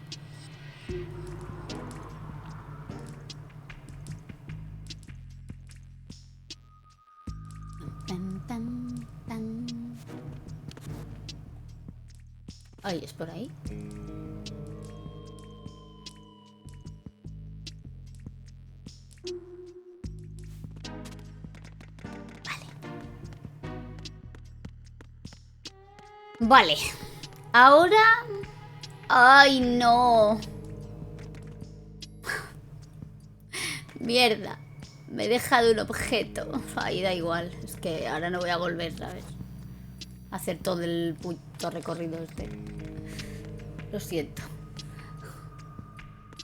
[SPEAKER 1] Ay, es por ahí. Vale. Ahora... ¡Ay, no! Mierda. Me he dejado un objeto. Ay, da igual. Es que ahora no voy a volver, ¿sabes? A hacer todo el puto recorrido este. Lo siento.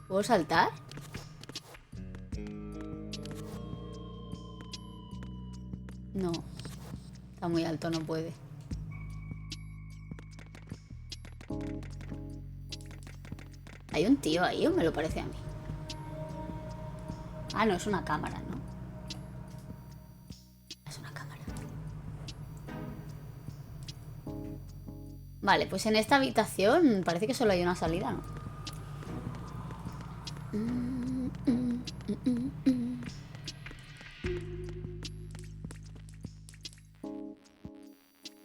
[SPEAKER 1] ¿Puedo saltar? No. Está muy alto, no puede. ¿Hay un tío ahí o me lo parece a mí? Ah, no, es una cámara, ¿no? Es una cámara. Vale, pues en esta habitación parece que solo hay una salida, ¿no?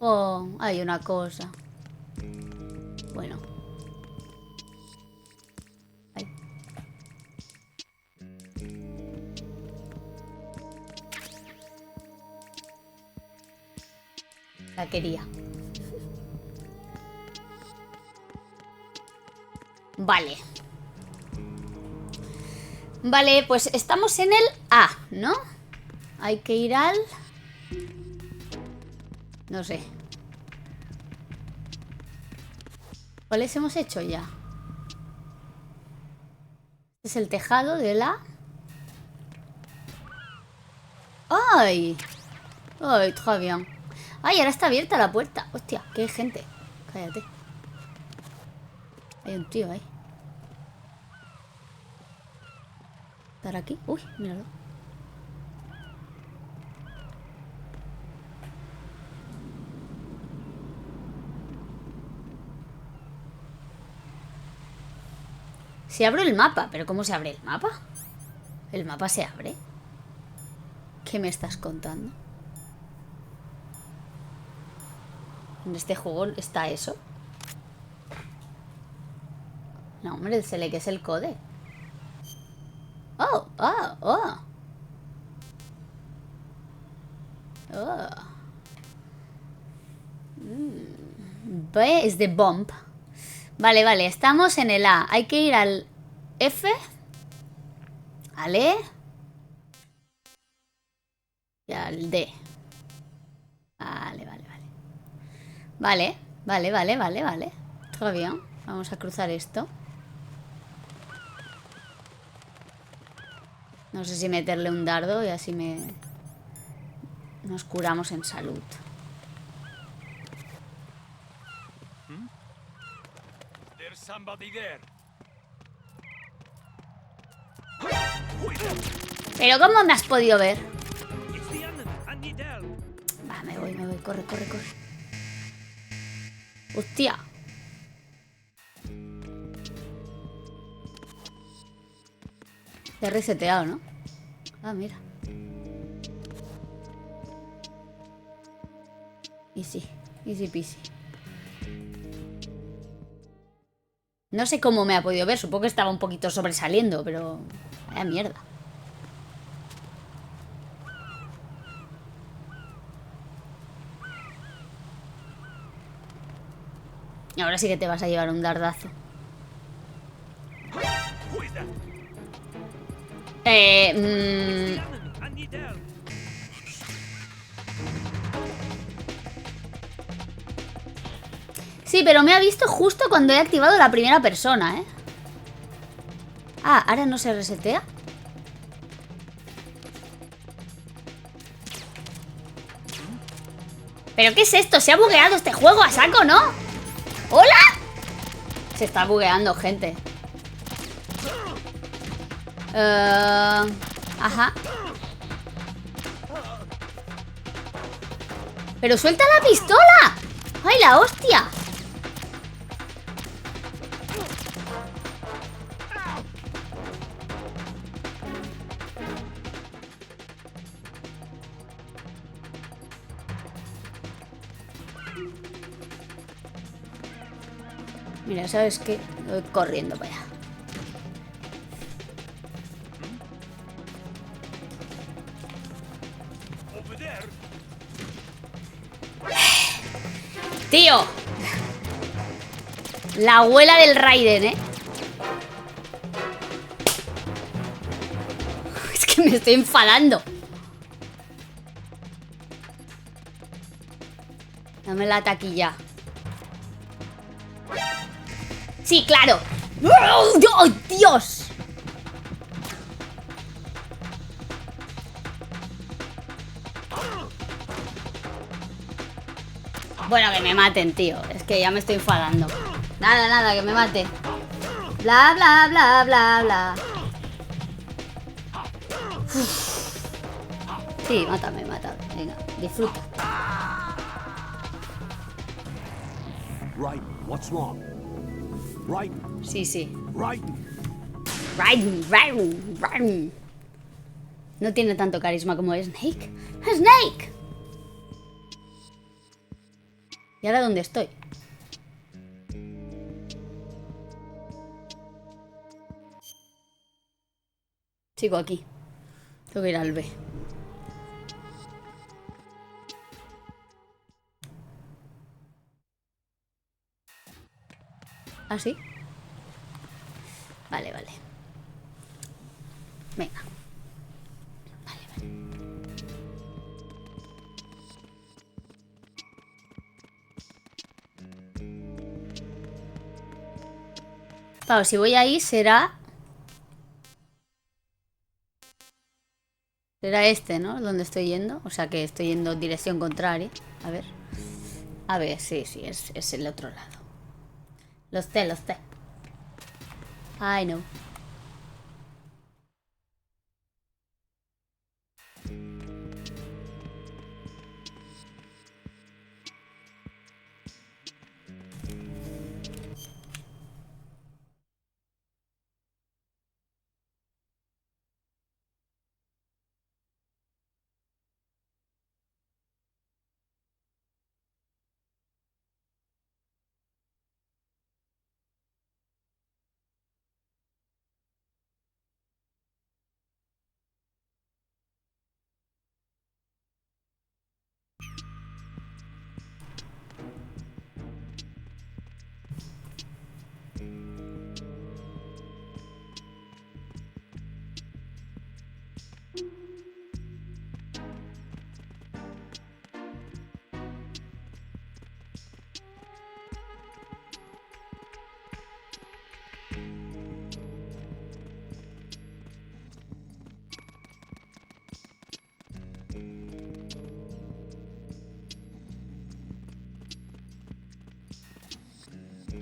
[SPEAKER 1] Oh, hay una cosa. Bueno. Ay. La quería. Vale. Vale, pues estamos en el A, ¿no? Hay que ir al... No sé. ¿Cuáles hemos hecho ya? Este es el tejado de la... ¡Ay! ¡Ay, très bien! ¡Ay, ahora está abierta la puerta! ¡Hostia, qué hay gente! Cállate. Hay un tío ahí. ¿Estar aquí? Uy, míralo. Se abre el mapa. ¿Pero cómo se abre el mapa? ¿El mapa se abre? ¿Qué me estás contando? ¿En este juego está eso? No, hombre, se le que es el code. Oh, oh, oh. Oh. B es de bomb. Vale, vale, estamos en el A. Hay que ir al F. Al E. Y al D. Vale, vale, vale. Vale, vale, vale, vale, vale. Todo bien. Vamos a cruzar esto. No sé si meterle un dardo y así nos curamos en salud.
[SPEAKER 7] There's somebody there.
[SPEAKER 1] Pero ¿cómo me has podido ver?
[SPEAKER 7] It's the enemy. I need help.
[SPEAKER 1] Va, me voy. Corre, corre, corre. Hostia. Te he reseteado, ¿no? Ah, mira. Easy. Easy peasy. No sé cómo me ha podido ver. Supongo que estaba un poquito sobresaliendo, pero... vaya mierda. Y ahora sí que te vas a llevar un dardazo. Sí, pero me ha visto justo cuando he activado la primera persona, ¿eh? Ah, ¿ahora no se resetea? ¿Pero qué es esto? Se ha bugueado este juego a saco, ¿no? ¡Hola! Se está bugueando, gente. Ajá. ¡Pero suelta la pistola! ¡Ay, la hostia! Mira, ¿sabes qué? Voy corriendo para allá. ¡Tío! La abuela del Raiden, ¿eh? Es que me estoy enfadando. Dame la taquilla. Sí, claro. ¡Oh, Dios! Bueno, que me maten, tío. Es que ya me estoy enfadando. Nada, nada, que me mate. Bla, bla, bla, bla, bla. Uf. Sí, mátame, mátame. Venga, disfruta.
[SPEAKER 2] Raiden, what's wrong? Raiden.
[SPEAKER 1] Sí, sí.
[SPEAKER 2] Raiden.
[SPEAKER 1] Raiden. No tiene tanto carisma como Snake. ¡Snake! ¿Y ahora dónde estoy? Sigo aquí. Tengo que ir al B. ¿Ah, sí? Vale, vale. Venga. Vale, vale. Claro, si voy ahí será... será este, ¿no? Donde estoy yendo. O sea que estoy yendo en dirección contraria. A ver. A ver, sí, es el otro lado. Los sé. I know.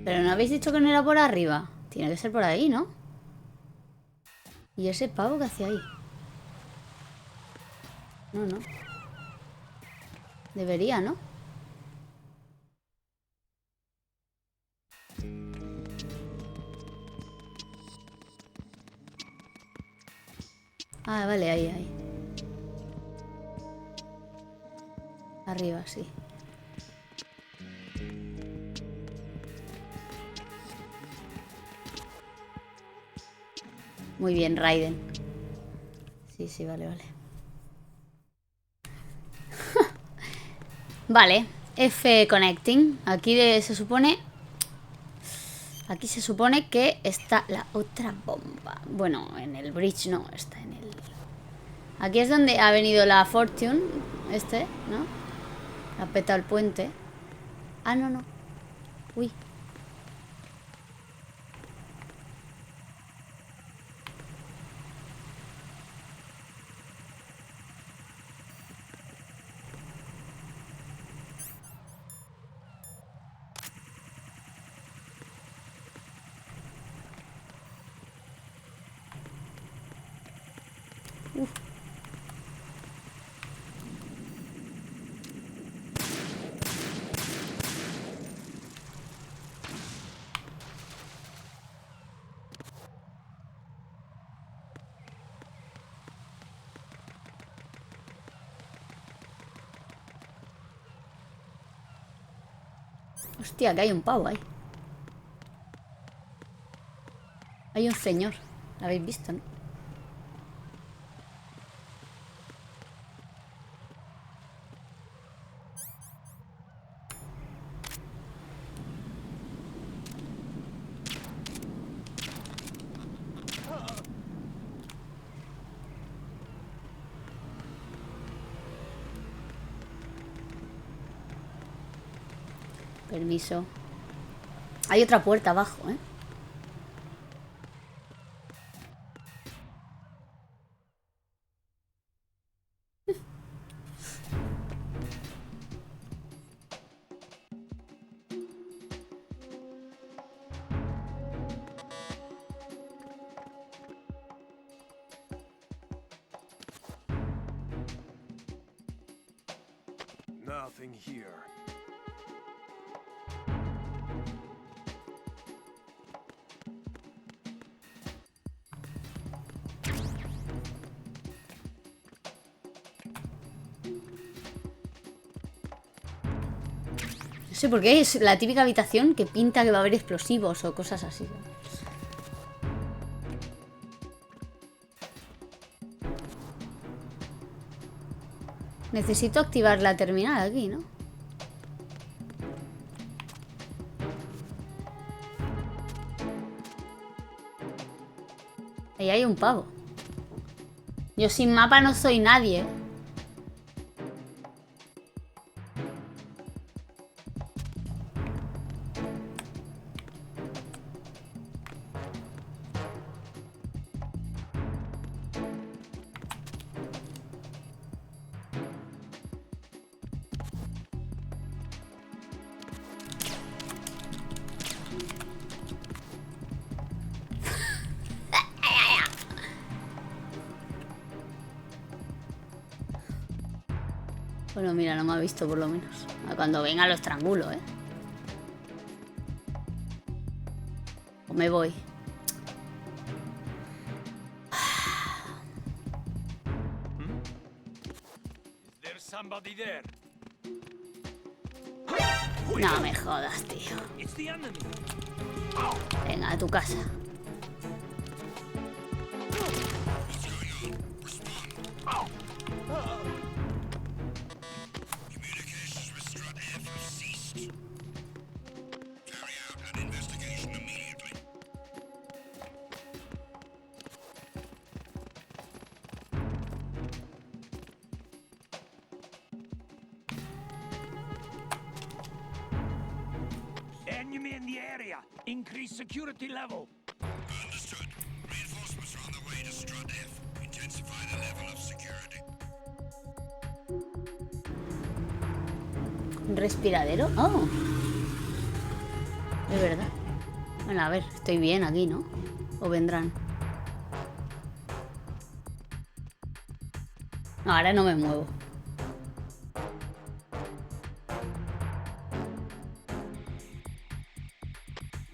[SPEAKER 1] Pero no habéis dicho que no era por arriba. Tiene que ser por ahí, ¿no? ¿Y ese pavo qué hacía ahí? No, no. Debería, ¿no? Ah, vale, ahí. Arriba, sí. Muy bien, Raiden. Sí, vale. Vale, F connecting. Aquí se supone... Aquí se supone que está la otra bomba. Bueno, en el bridge no, está en el... Aquí es donde ha venido la Fortune. ¿No? Ha petado el puente. Ah, no. Uy. Hostia, que hay un pavo ahí. Hay un señor. ¿Lo habéis visto, no? Permiso. Hay otra puerta abajo, ¿eh?
[SPEAKER 12] Nothing here.
[SPEAKER 1] No sé por qué es la típica habitación que pinta que va a haber explosivos o cosas así. Necesito activar la terminal aquí, ¿no? Ahí hay un pavo. Yo sin mapa no soy nadie, ¿eh? Bueno, mira, no me ha visto por lo menos. Cuando venga lo estrangulo, ¿eh? O me voy. No me jodas, tío. Venga, a tu casa.
[SPEAKER 7] Enemy in the area. Increase security level.
[SPEAKER 8] Understood. Reinforcements are on the way to Strut F. Intensify the level of security.
[SPEAKER 1] ¿Un respiradero? Oh. Es verdad. Bueno, a ver, estoy bien aquí, ¿no? O vendrán. No, ahora no me muevo.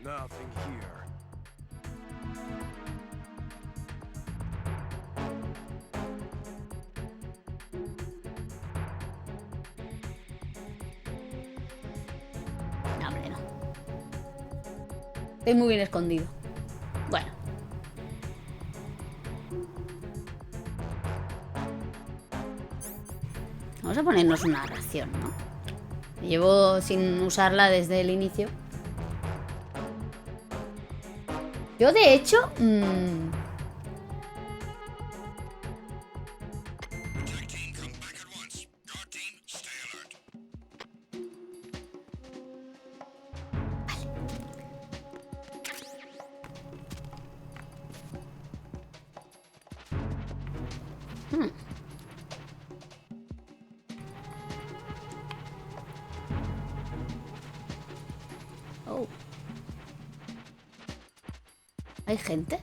[SPEAKER 7] Nothing here.
[SPEAKER 1] No, hombre, no. Estoy muy bien escondido. Bueno. Vamos a ponernos una ración, ¿no? Llevo sin usarla desde el inicio. Yo, de hecho... Oh. ¿Hay gente?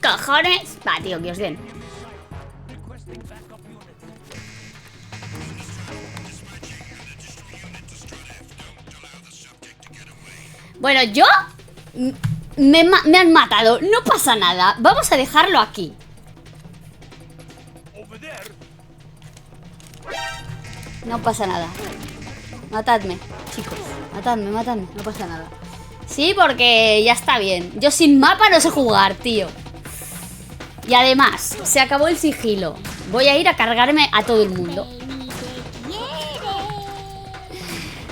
[SPEAKER 1] ¡Cojones! Va, tío, que os den. Bueno, yo... Me han matado. No pasa nada. Vamos a dejarlo aquí. No pasa nada. Matadme, chicos. Matadme, matadme. No pasa nada. Sí, porque ya está bien. Yo sin mapa no sé jugar, tío. Y además, se acabó el sigilo. Voy a ir a cargarme a todo el mundo.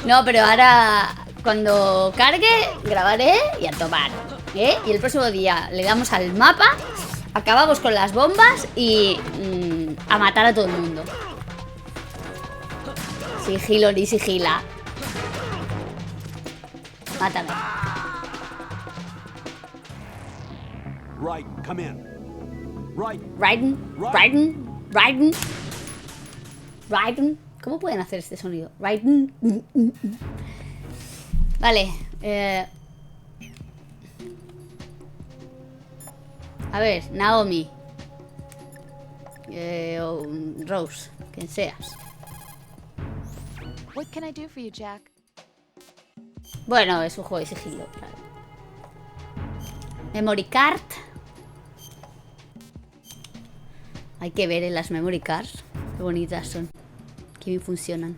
[SPEAKER 1] No, pero ahora, cuando cargue, grabaré y a tomar, ¿eh? Y el próximo día le damos al mapa, acabamos con las bombas y a matar a todo el mundo. Sigilo ni sigila. Mátame.
[SPEAKER 2] Raiden, come in.
[SPEAKER 1] Raiden. ¿Cómo pueden hacer este sonido? Raiden. Vale. A ver, Naomi. O Rose, quien seas.
[SPEAKER 6] What can I do for you, Jack?
[SPEAKER 1] Bueno, es un juego de sigilo, claro. Memory card. Hay que ver en las memory cards. Qué bonitas son. Qué bien funcionan.